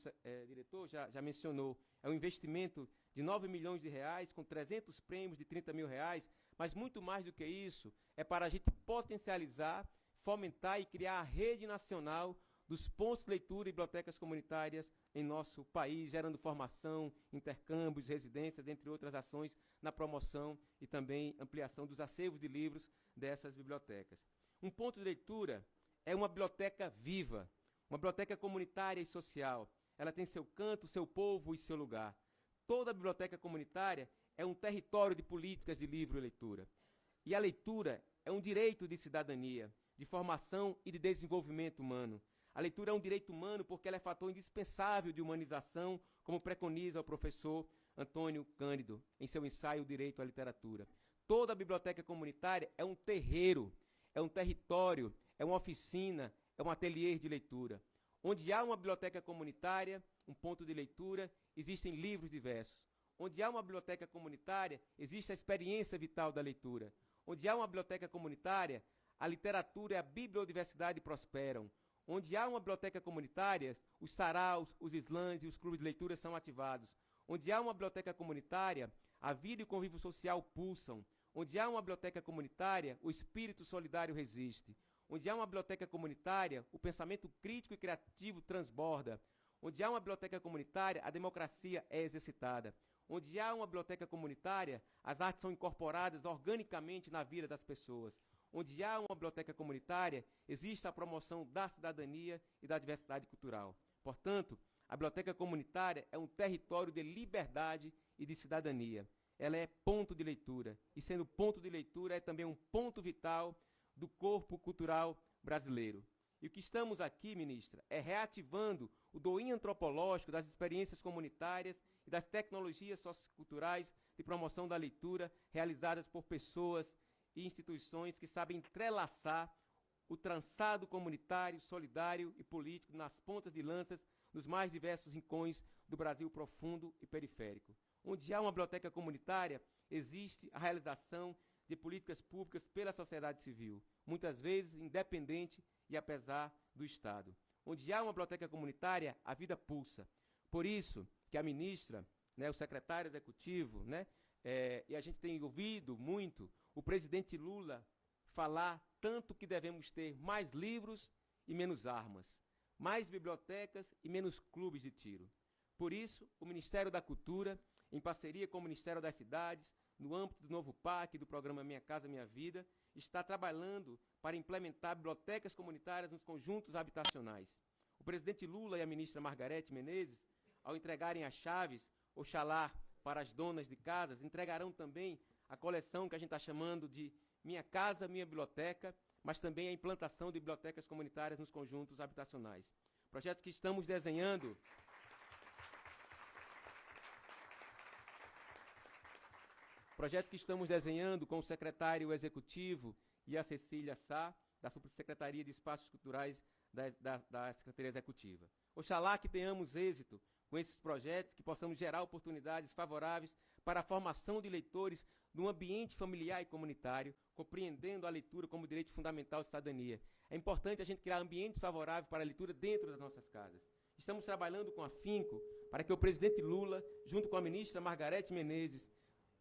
diretor já mencionou, é um investimento de 9 milhões de reais, com 300 prêmios de 30 mil reais, mas muito mais do que isso, é para a gente potencializar, fomentar e criar a rede nacional dos pontos de leitura e bibliotecas comunitárias em nosso país, gerando formação, intercâmbios, residências, entre outras ações, na promoção e também ampliação dos acervos de livros dessas bibliotecas. Um ponto de leitura é uma biblioteca viva, uma biblioteca comunitária e social. Ela tem seu canto, seu povo e seu lugar. Toda biblioteca comunitária é um território de políticas de livro e leitura. E a leitura é um direito de cidadania, de formação e de desenvolvimento humano. A leitura é um direito humano porque ela é fator indispensável de humanização, como preconiza o professor Antônio Cândido, em seu ensaio O Direito à Literatura. Toda biblioteca comunitária é um terreiro, é um território, é uma oficina, é um ateliê de leitura. Onde há uma biblioteca comunitária, um ponto de leitura, existem livros diversos. Onde há uma biblioteca comunitária, existe a experiência vital da leitura. Onde há uma biblioteca comunitária, a literatura e a bibliodiversidade prosperam. Onde há uma biblioteca comunitária, os saraus, os slams e os clubes de leitura são ativados. Onde há uma biblioteca comunitária, a vida e o convívio social pulsam. Onde há uma biblioteca comunitária, o espírito solidário resiste. Onde há uma biblioteca comunitária, o pensamento crítico e criativo transborda. Onde há uma biblioteca comunitária, a democracia é exercitada. Onde há uma biblioteca comunitária, as artes são incorporadas organicamente na vida das pessoas. Onde há uma biblioteca comunitária, existe a promoção da cidadania e da diversidade cultural. Portanto, a biblioteca comunitária é um território de liberdade e de cidadania. Ela é ponto de leitura, e sendo ponto de leitura é também um ponto vital do corpo cultural brasileiro. E o que estamos aqui, ministra, é reativando o domínio antropológico das experiências comunitárias e das tecnologias socioculturais de promoção da leitura realizadas por pessoas e instituições que sabem entrelaçar o trançado comunitário, solidário e político nas pontas de lanças nos mais diversos rincões do Brasil profundo e periférico. Onde há uma biblioteca comunitária, existe a realização de políticas públicas pela sociedade civil, muitas vezes independente e apesar do Estado. Onde há uma biblioteca comunitária, a vida pulsa. Por isso que a ministra, o secretário executivo, e a gente tem ouvido muito o presidente Lula falar tanto que devemos ter mais livros e menos armas, mais bibliotecas e menos clubes de tiro. Por isso, o Ministério da Cultura, em parceria com o Ministério das Cidades, no âmbito do novo PAC, do programa Minha Casa Minha Vida, está trabalhando para implementar bibliotecas comunitárias nos conjuntos habitacionais. O presidente Lula e a ministra Margarete Menezes, ao entregarem as chaves, Oxalá, para as donas de casas, entregarão também a coleção que a gente está chamando de Minha Casa Minha Biblioteca, mas também a implantação de bibliotecas comunitárias nos conjuntos habitacionais. Projetos que estamos desenhando... Projeto que estamos desenhando com o secretário executivo e a Cecília Sá, da Subsecretaria de Espaços Culturais da Secretaria Executiva. Oxalá que tenhamos êxito com esses projetos, que possamos gerar oportunidades favoráveis para a formação de leitores num ambiente familiar e comunitário, compreendendo a leitura como direito fundamental de cidadania. É importante a gente criar ambientes favoráveis para a leitura dentro das nossas casas. Estamos trabalhando com afinco para que o presidente Lula, junto com a ministra Margarete Menezes,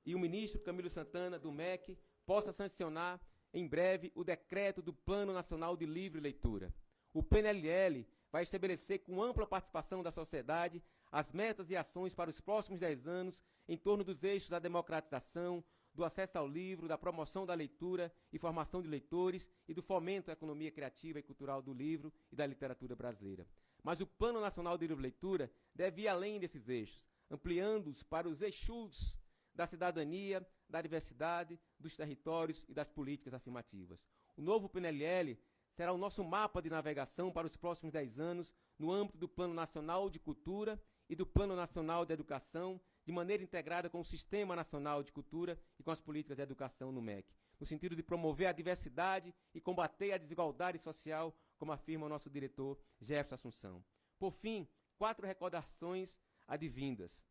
e o ministro Camilo Santana, do MEC, possa sancionar em breve o decreto do Plano Nacional de Livre Leitura. O PNLL vai estabelecer com ampla participação da sociedade as metas e ações para os próximos 10 anos em torno dos eixos da democratização, do acesso ao livro, da promoção da leitura e formação de leitores e do fomento à economia criativa e cultural do livro e da literatura brasileira. Mas o Plano Nacional de Livre Leitura deve ir além desses eixos, ampliando-os para os eixos da cidadania, da diversidade, dos territórios e das políticas afirmativas. O novo PNLL será o nosso mapa de navegação para os próximos 10 anos, no âmbito do Plano Nacional de Cultura e do Plano Nacional de Educação, de maneira integrada com o Sistema Nacional de Cultura e com as políticas de educação no MEC, no sentido de promover a diversidade e combater a desigualdade social, como afirma o nosso diretor Jefferson Assunção. Por fim, 4 recordações advindas: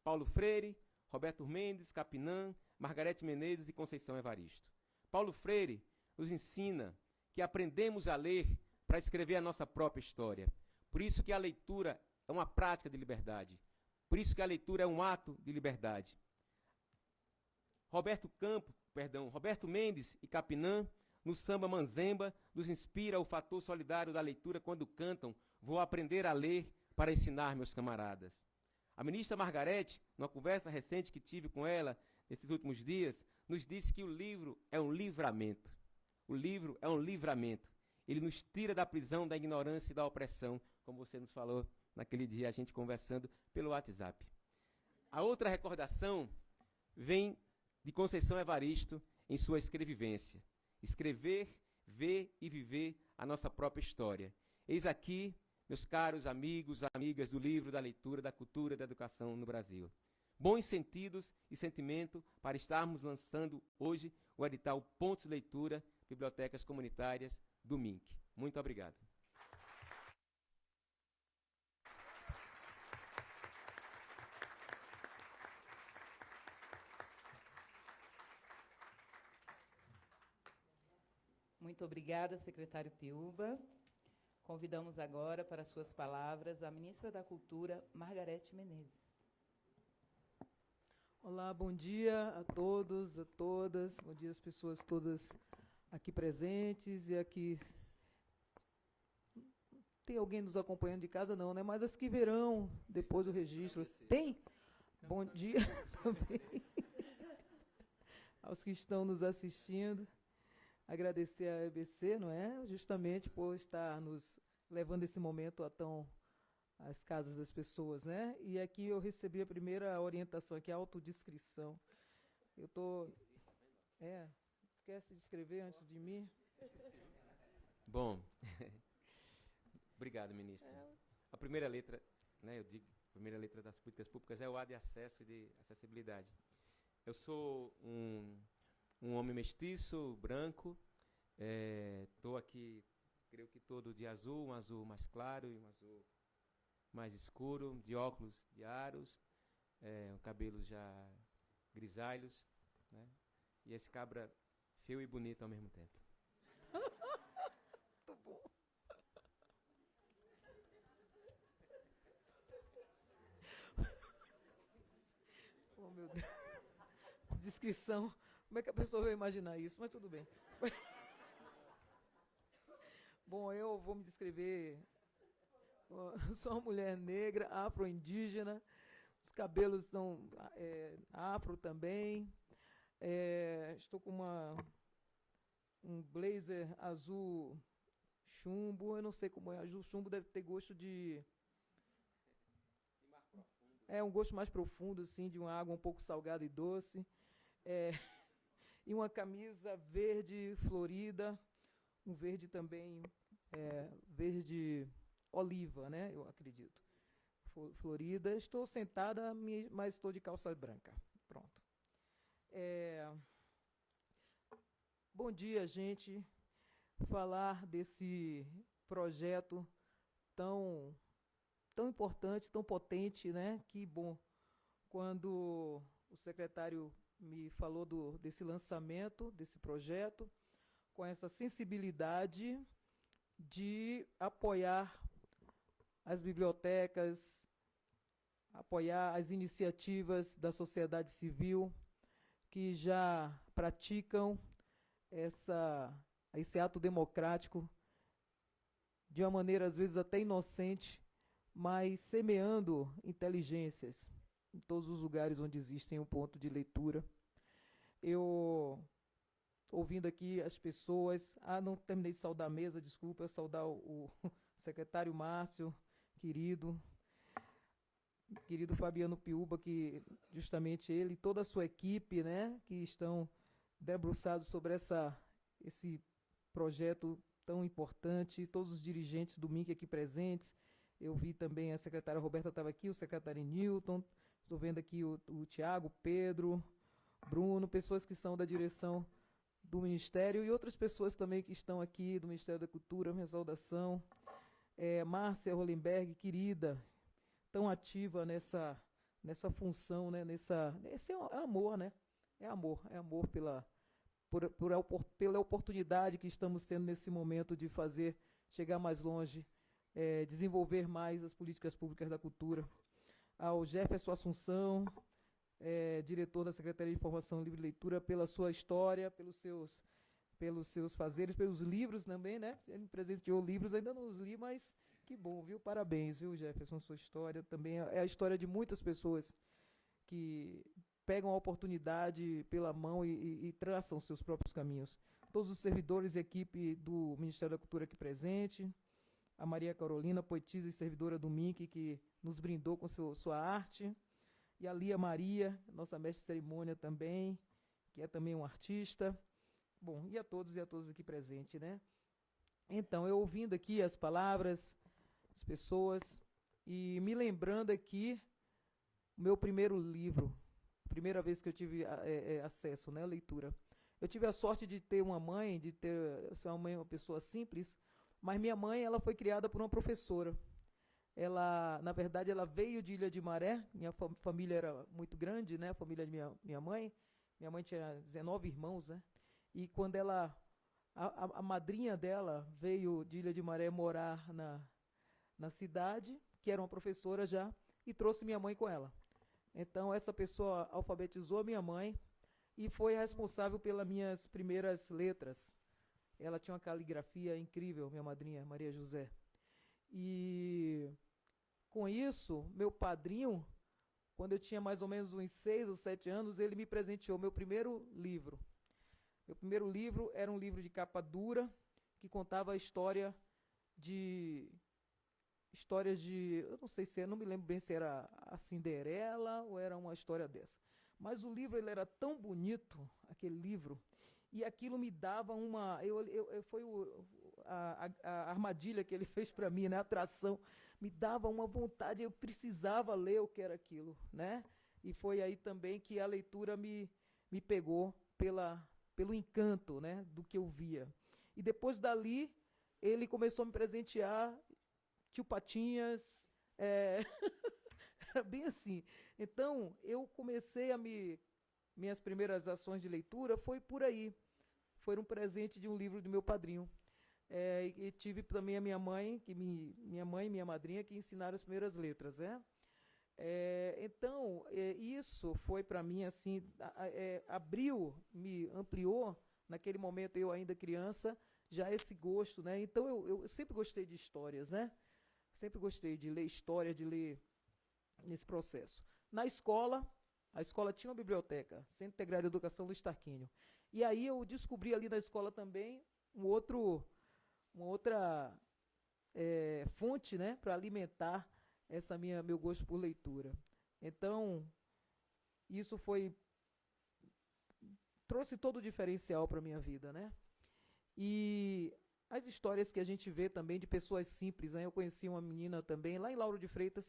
Paulo Freire, Roberto Mendes, Capinã, Margarete Menezes e Conceição Evaristo. Paulo Freire nos ensina que aprendemos a ler para escrever a nossa própria história. Por isso que a leitura é uma prática de liberdade. Por isso que a leitura é um ato de liberdade. Roberto Mendes e Capinã, no samba Manzemba, nos inspira o fator solidário da leitura quando cantam "Vou aprender a ler para ensinar meus camaradas". A ministra Margarete, numa conversa recente que tive com ela nesses últimos dias, nos disse que o livro é um livramento. O livro é um livramento. Ele nos tira da prisão, da ignorância e da opressão, como você nos falou naquele dia, a gente conversando pelo WhatsApp. A outra recordação vem de Conceição Evaristo em sua escrevivência. Escrever, ver e viver a nossa própria história. Eis aqui, meus caros amigos, amigas do livro, da leitura, da cultura e da educação no Brasil. Bons sentidos e sentimento para estarmos lançando hoje o edital Pontos de Leitura, Bibliotecas Comunitárias do MINC. Muito obrigado. Muito obrigada, secretário Piúba. Convidamos agora para suas palavras a ministra da Cultura, Margarete Menezes. Olá, bom dia a todos, a todas. Bom dia às pessoas todas aqui presentes e aqui. Tem alguém nos acompanhando de casa? Não, né? Mas as que verão depois do registro. Tem? Bom dia também aos que estão nos assistindo. Agradecer à EBC, não é? Justamente por estar nos levando esse momento às casas das pessoas, né? E aqui eu recebi a primeira orientação aqui, a autodescrição. Eu tô... esquece de escrever antes de mim? Bom, obrigado, ministro. A primeira letra, né, eu digo, a primeira letra das políticas públicas é o A de acesso e de acessibilidade. Eu sou um homem mestiço, branco, estou aqui, creio que todo de azul, um azul mais claro e um azul mais escuro, de óculos de aros, cabelos já grisalhos, né, e esse cabra feio e bonito ao mesmo tempo. Muito bom. Oh, meu Deus. Descrição. Como é que a pessoa vai imaginar isso? Mas tudo bem. Bom, eu vou me descrever. Sou uma mulher negra, afro-indígena. Os cabelos são afro também. Estou com um blazer azul chumbo. Eu não sei como é. Azul chumbo deve ter gosto de... um gosto mais profundo, assim, de uma água um pouco salgada e doce. E uma camisa verde florida, um verde também, verde oliva, né? Eu acredito. Florida. Estou sentada, mas estou de calça branca. Pronto. Bom dia, gente. Falar desse projeto tão importante, tão potente, né? Que bom. Quando o secretário me falou desse lançamento, desse projeto, com essa sensibilidade de apoiar as bibliotecas, apoiar as iniciativas da sociedade civil que já praticam esse ato democrático de uma maneira, às vezes, até inocente, mas semeando inteligências em todos os lugares onde existem um ponto de leitura. Eu, ouvindo aqui as pessoas... não terminei de saudar a mesa, desculpa, saudar o secretário Márcio, querido Fabiano Piúba, que justamente ele e toda a sua equipe, né, que estão debruçados sobre esse projeto tão importante, todos os dirigentes do MINC aqui presentes. Eu vi também a secretária Roberta estava aqui, o secretário Newton, estou vendo aqui o Tiago, Pedro, Bruno, pessoas que são da direção do Ministério e outras pessoas também que estão aqui do Ministério da Cultura, minha saudação. Márcia Hollenberg, querida, tão ativa nessa função, né? Esse é amor, né? É amor pela oportunidade que estamos tendo nesse momento de chegar mais longe, desenvolver mais as políticas públicas da cultura. Ao Jefferson Assunção, diretor da Secretaria de Informação, Livre e Leitura, pela sua história, pelos seus fazeres, pelos livros também, né? Ele me presenteou livros, ainda não os li, mas que bom, viu? Parabéns, viu, Jefferson? Sua história também é a história de muitas pessoas que pegam a oportunidade pela mão e traçam seus próprios caminhos. Todos os servidores e equipe do Ministério da Cultura aqui presente, a Maria Carolina, poetisa e servidora do MINC, que nos brindou com sua arte, e a Lia Maria, nossa mestre de cerimônia também, que é também um artista. Bom, e a todos aqui presentes, né? Então, eu ouvindo aqui as palavras, as pessoas, e me lembrando aqui o meu primeiro livro, primeira vez que eu tive acesso, né, à leitura. Eu tive a sorte de ter uma mãe, ser uma mãe, uma pessoa simples, mas minha mãe, ela foi criada por uma professora. Ela, na verdade, ela veio de Ilha de Maré, minha família era muito grande, né, a família de minha mãe. Minha mãe tinha 19 irmãos, né, e quando a madrinha dela veio de Ilha de Maré morar na cidade, que era uma professora já, e trouxe minha mãe com ela. Então, essa pessoa alfabetizou a minha mãe e foi responsável pelas minhas primeiras letras. Ela tinha uma caligrafia incrível, minha madrinha, Maria José. E com isso, meu padrinho, quando eu tinha mais ou menos uns 6 ou 7 anos, ele me presenteou meu primeiro livro. Meu primeiro livro era um livro de capa dura, que contava histórias de, eu não sei se, não me lembro bem se era a Cinderela ou era uma história dessa. Mas o livro ele era tão bonito, aquele livro, e aquilo me dava uma, foi a armadilha que ele fez para mim, né, a atração, me dava uma vontade, eu precisava ler o que era aquilo, né? E foi aí também que a leitura me pegou pelo encanto, né, do que eu via. E depois dali, ele começou a me presentear Tio Patinhas, era bem assim. Então, eu comecei minhas primeiras ações de leitura foi por aí. Foi um presente de um livro do meu padrinho. E tive também a minha mãe, minha mãe e minha madrinha, que ensinaram as primeiras letras, né? Então, isso foi para mim assim, abriu, me ampliou, naquele momento eu ainda criança, já esse gosto, né? Então eu sempre gostei de histórias, né? Sempre gostei de ler história, de ler nesse processo. Na escola, a escola tinha uma biblioteca, Centro Integrado de Educação Luiz Tarquínio. E aí eu descobri ali na escola também uma outra fonte, né, para alimentar meu gosto por leitura. Então, isso trouxe todo o diferencial para a minha vida, né? E as histórias que a gente vê também de pessoas simples, né? Eu conheci uma menina também, lá em Lauro de Freitas,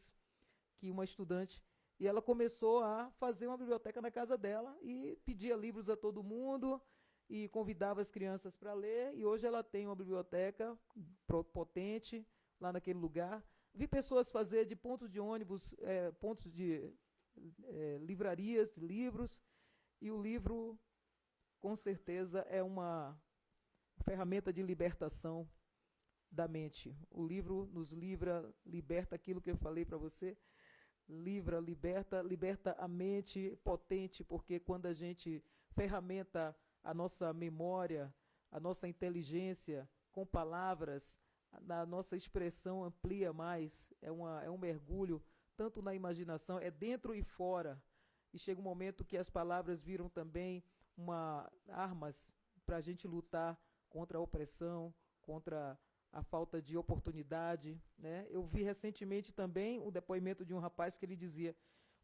que uma estudante, e ela começou a fazer uma biblioteca na casa dela e pedia livros a todo mundo e convidava as crianças para ler, e hoje ela tem uma biblioteca potente lá naquele lugar. Vi pessoas fazer de pontos de ônibus, pontos de livrarias, livros, e o livro, com certeza, é uma ferramenta de libertação da mente. O livro nos liberta aquilo que eu falei para você, liberta a mente potente, porque quando a gente ferramenta a nossa memória, a nossa inteligência com palavras, a nossa expressão amplia mais, é um mergulho, tanto na imaginação, é dentro e fora, e chega um momento que as palavras viram também armas para a gente lutar contra a opressão, contra a falta de oportunidade, né? Eu vi recentemente também o depoimento de um rapaz que ele dizia,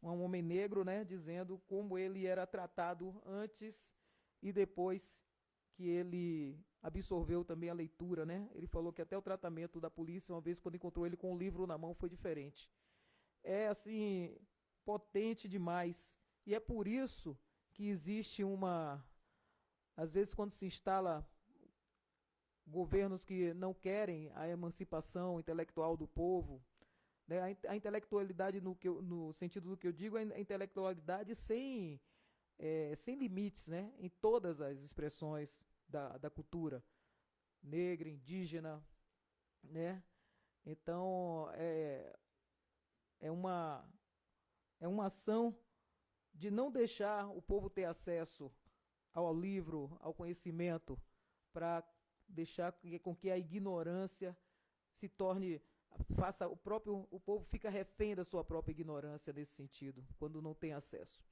um homem negro, né, dizendo como ele era tratado antes e depois que ele absorveu também a leitura, né? Ele falou que até o tratamento da polícia, uma vez quando encontrou ele com um livro na mão, foi diferente. É assim, potente demais. E é por isso que existe às vezes quando se instala governos que não querem a emancipação intelectual do povo, né? A intelectualidade, no sentido do que eu digo, a intelectualidade sem limites, né? Em todas as expressões da cultura negra, indígena, né? Então, é uma ação de não deixar o povo ter acesso ao livro, ao conhecimento, para deixar com que a ignorância se torne, o povo fica refém da sua própria ignorância nesse sentido, quando não tem acesso.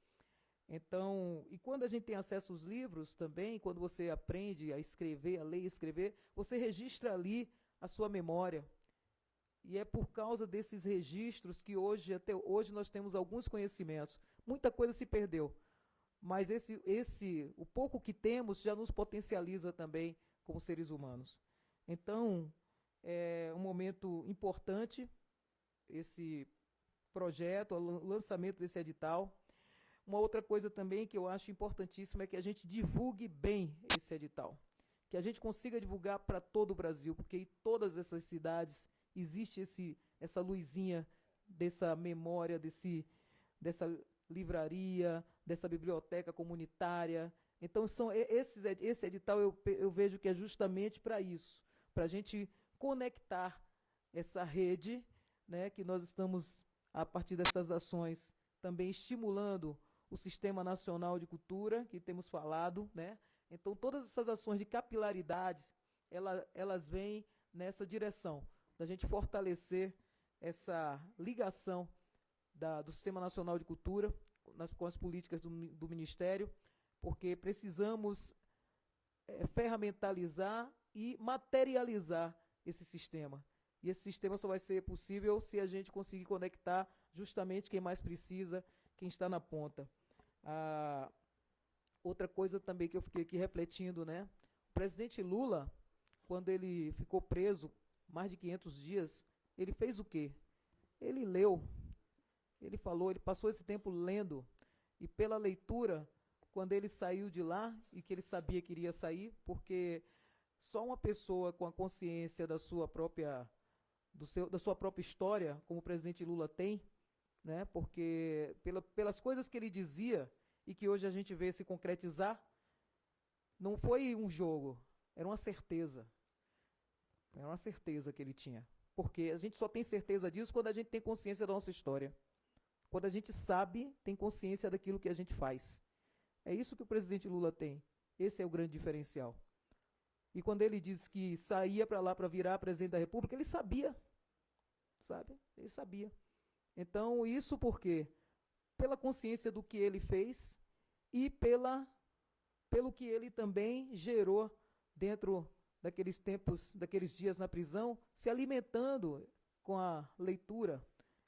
Então, e quando a gente tem acesso aos livros também, quando você aprende a escrever, a ler e escrever, você registra ali a sua memória. E é por causa desses registros que até hoje nós temos alguns conhecimentos. Muita coisa se perdeu, mas o pouco que temos já nos potencializa também como seres humanos. Então, é um momento importante esse projeto, o lançamento desse edital. Uma outra coisa também que eu acho importantíssima é que a gente divulgue bem esse edital, que a gente consiga divulgar para todo o Brasil, porque em todas essas cidades existe essa luzinha dessa memória, dessa livraria, dessa biblioteca comunitária. Então, esse edital eu vejo que é justamente para isso, para a gente conectar essa rede, né, que nós estamos, a partir dessas ações, também estimulando o Sistema Nacional de Cultura, que temos falado, né? Então, todas essas ações de capilaridade, elas vêm nessa direção, da gente fortalecer essa ligação do Sistema Nacional de Cultura com as políticas do Ministério, porque precisamos ferramentalizar e materializar esse sistema. E esse sistema só vai ser possível se a gente conseguir conectar justamente quem mais precisa, quem está na ponta. Outra coisa também que eu fiquei aqui refletindo, né? O presidente Lula, quando ele ficou preso mais de 500 dias, ele fez o quê? Ele leu, ele falou, ele passou esse tempo lendo, e pela leitura, quando ele saiu de lá, e que ele sabia que iria sair, porque só uma pessoa com a consciência da sua própria história, como o presidente Lula tem, né? Porque pelas coisas que ele dizia e que hoje a gente vê se concretizar, não foi um jogo, era uma certeza. Era uma certeza que ele tinha. Porque a gente só tem certeza disso quando a gente tem consciência da nossa história. Quando a gente sabe, tem consciência daquilo que a gente faz. É isso que o presidente Lula tem. Esse é o grande diferencial. E quando ele disse que saía para lá para virar presidente da República, ele sabia. Sabe? Ele sabia. Então, isso por quê? Pela consciência do que ele fez e pelo que ele também gerou dentro daqueles tempos, daqueles dias na prisão, se alimentando com a leitura,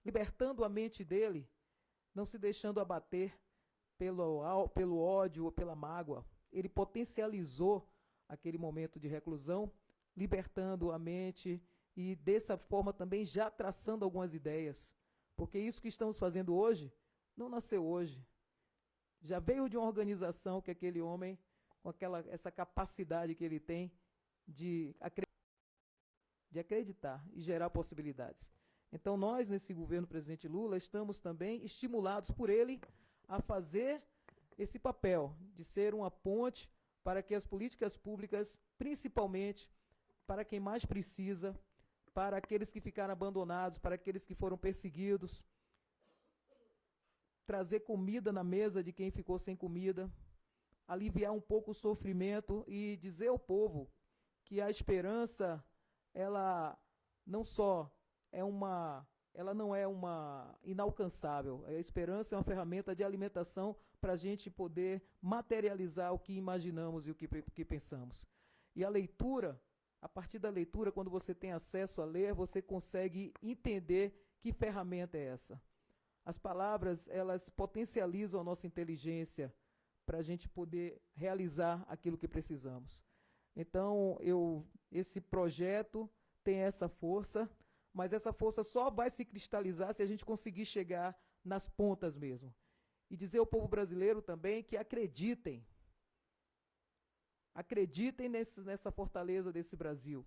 libertando a mente dele, não se deixando abater pelo ódio ou pela mágoa. Ele potencializou aquele momento de reclusão, libertando a mente e dessa forma também já traçando algumas ideias. Porque isso que estamos fazendo hoje, não nasceu hoje. Já veio de uma organização que aquele homem, com essa capacidade que ele tem de acreditar e gerar possibilidades. Então nós, nesse governo do presidente Lula, estamos também estimulados por ele a fazer esse papel de ser uma ponte para que as políticas públicas, principalmente para quem mais precisa, para aqueles que ficaram abandonados, para aqueles que foram perseguidos, trazer comida na mesa de quem ficou sem comida, aliviar um pouco o sofrimento e dizer ao povo que a esperança, ela não só ela não é uma inalcançável. A esperança é uma ferramenta de alimentação para a gente poder materializar o que imaginamos e o que pensamos. E a leitura, a partir da leitura, quando você tem acesso a ler, você consegue entender que ferramenta é essa. As palavras, elas potencializam a nossa inteligência para a gente poder realizar aquilo que precisamos. Então, esse projeto tem essa força, mas essa força só vai se cristalizar se a gente conseguir chegar nas pontas mesmo. E dizer ao povo brasileiro também que acreditem. Acreditem nessa fortaleza desse Brasil.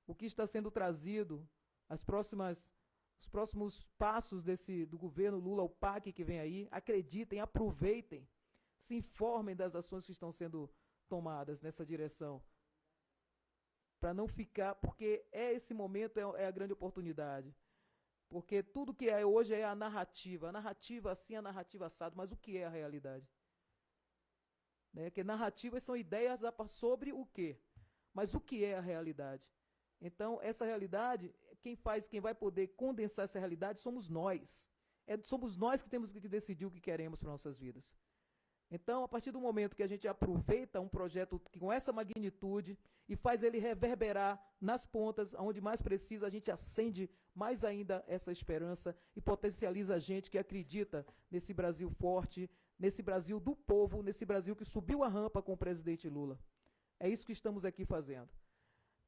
O que está sendo trazido, os próximos passos do governo Lula, o PAC que vem aí, acreditem, aproveitem, se informem das ações que estão sendo tomadas nessa direção. Para não ficar, porque esse momento é a grande oportunidade. Porque tudo que é hoje é a narrativa assim, a narrativa assado, mas o que é a realidade? Porque narrativas são ideias sobre o quê? Mas o que é a realidade? Então, essa realidade, quem vai poder condensar essa realidade somos nós. Somos nós que temos que decidir o que queremos para nossas vidas. Então, a partir do momento que a gente aproveita um projeto com essa magnitude e faz ele reverberar nas pontas, onde mais precisa, a gente acende mais ainda essa esperança e potencializa a gente que acredita nesse Brasil forte, nesse Brasil do povo, nesse Brasil que subiu a rampa com o presidente Lula. É isso que estamos aqui fazendo.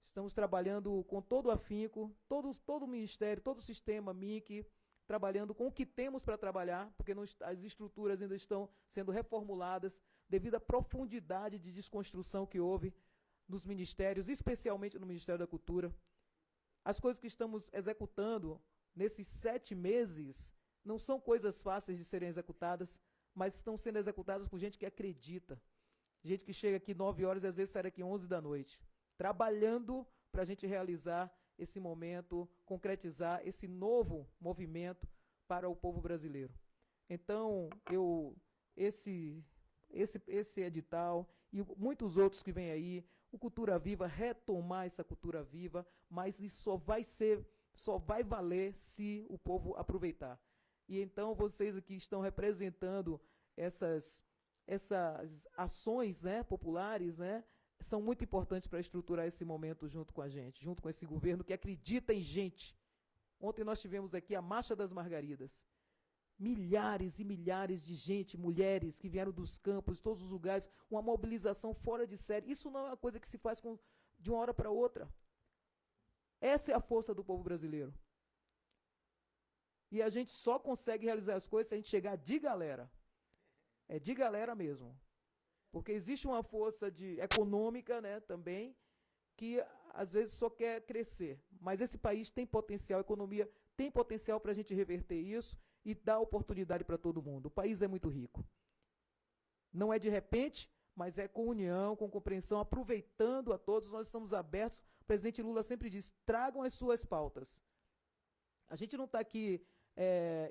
Estamos trabalhando com todo o afinco, todo o ministério, todo o sistema MIC, trabalhando com o que temos para trabalhar, porque as estruturas ainda estão sendo reformuladas devido à profundidade de desconstrução que houve nos ministérios, especialmente no Ministério da Cultura. As coisas que estamos executando nesses 7 meses não são coisas fáceis de serem executadas, mas estão sendo executadas por gente que acredita. Gente que chega aqui 9 horas e às vezes sai daqui 11 da noite, trabalhando para a gente realizar esse momento, concretizar esse novo movimento para o povo brasileiro. Então, esse edital e muitos outros que vêm aí, o Cultura Viva, retomar essa cultura viva, mas isso só vai valer se o povo aproveitar. E então vocês aqui estão representando essas ações, né, populares, né, são muito importantes para estruturar esse momento junto com a gente, junto com esse governo que acredita em gente. Ontem nós tivemos aqui a Marcha das Margaridas. Milhares e milhares de gente, mulheres que vieram dos campos, de todos os lugares, uma mobilização fora de série. Isso não é uma coisa que se faz de uma hora para outra. Essa é a força do povo brasileiro. E a gente só consegue realizar as coisas se a gente chegar de galera. É de galera mesmo. Porque existe uma força econômica, né, também, que às vezes só quer crescer. Mas esse país tem potencial, a economia tem potencial para a gente reverter isso e dar oportunidade para todo mundo. O país é muito rico. Não é de repente, mas é com união, com compreensão, aproveitando a todos, nós estamos abertos. O presidente Lula sempre diz, tragam as suas pautas. A gente não está aqui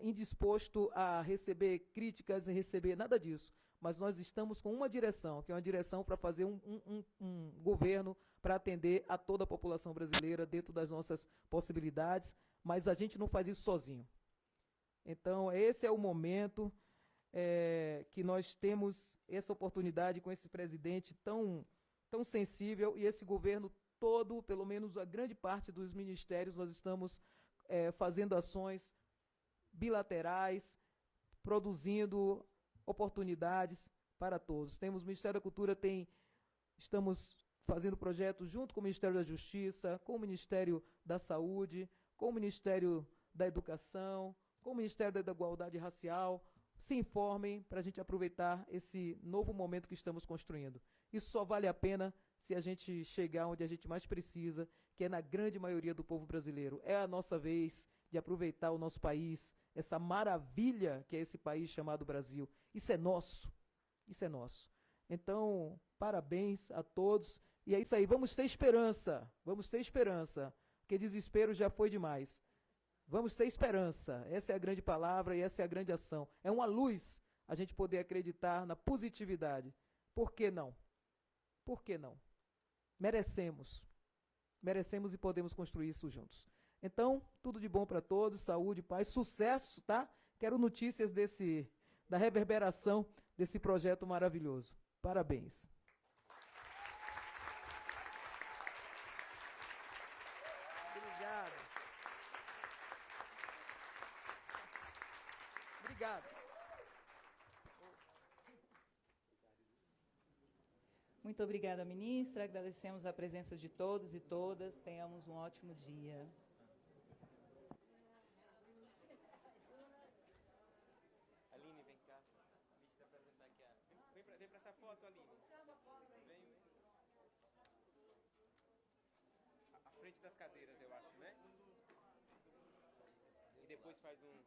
indisposto a receber críticas, a receber nada disso, mas nós estamos com uma direção, que é uma direção para fazer um governo para atender a toda a população brasileira dentro das nossas possibilidades, mas a gente não faz isso sozinho. Então, esse é o momento que nós temos essa oportunidade com esse presidente tão sensível e esse governo todo, pelo menos a grande parte dos ministérios, nós estamos fazendo ações bilaterais, produzindo oportunidades para todos. Temos o Ministério da Cultura, estamos fazendo projetos junto com o Ministério da Justiça, com o Ministério da Saúde, com o Ministério da Educação, com o Ministério da Igualdade Racial. Se informem para a gente aproveitar esse novo momento que estamos construindo. Isso só vale a pena se a gente chegar onde a gente mais precisa, que é na grande maioria do povo brasileiro. É a nossa vez de aproveitar o nosso país, essa maravilha que é esse país chamado Brasil. Isso é nosso. Isso é nosso. Então, parabéns a todos. E é isso aí, vamos ter esperança. Vamos ter esperança. Porque desespero já foi demais. Vamos ter esperança. Essa é a grande palavra e essa é a grande ação. É uma luz a gente poder acreditar na positividade. Por que não? Por que não? Merecemos. Merecemos e podemos construir isso juntos. Então, tudo de bom para todos, saúde, paz, sucesso, tá? Quero notícias da reverberação desse projeto maravilhoso. Parabéns. Obrigada. Obrigado. Muito obrigada, ministra. Agradecemos a presença de todos e todas. Tenhamos um ótimo dia. Aline, vem cá. Deixa eu te apresentar aqui. Vem para essa foto, Aline. Vem. À frente das cadeiras, eu acho, né? E depois faz um...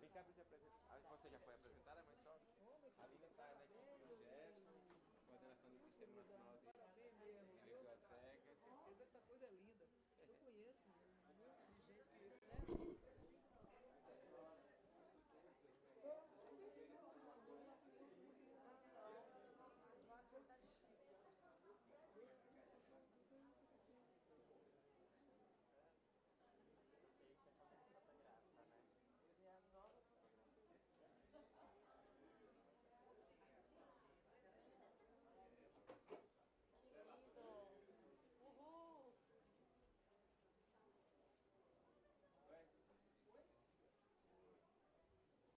Vem cá para te apresentar. Você já foi apresentada, mas só... A Aline está na equipe do projeto, coordenação do Sistema Nacional de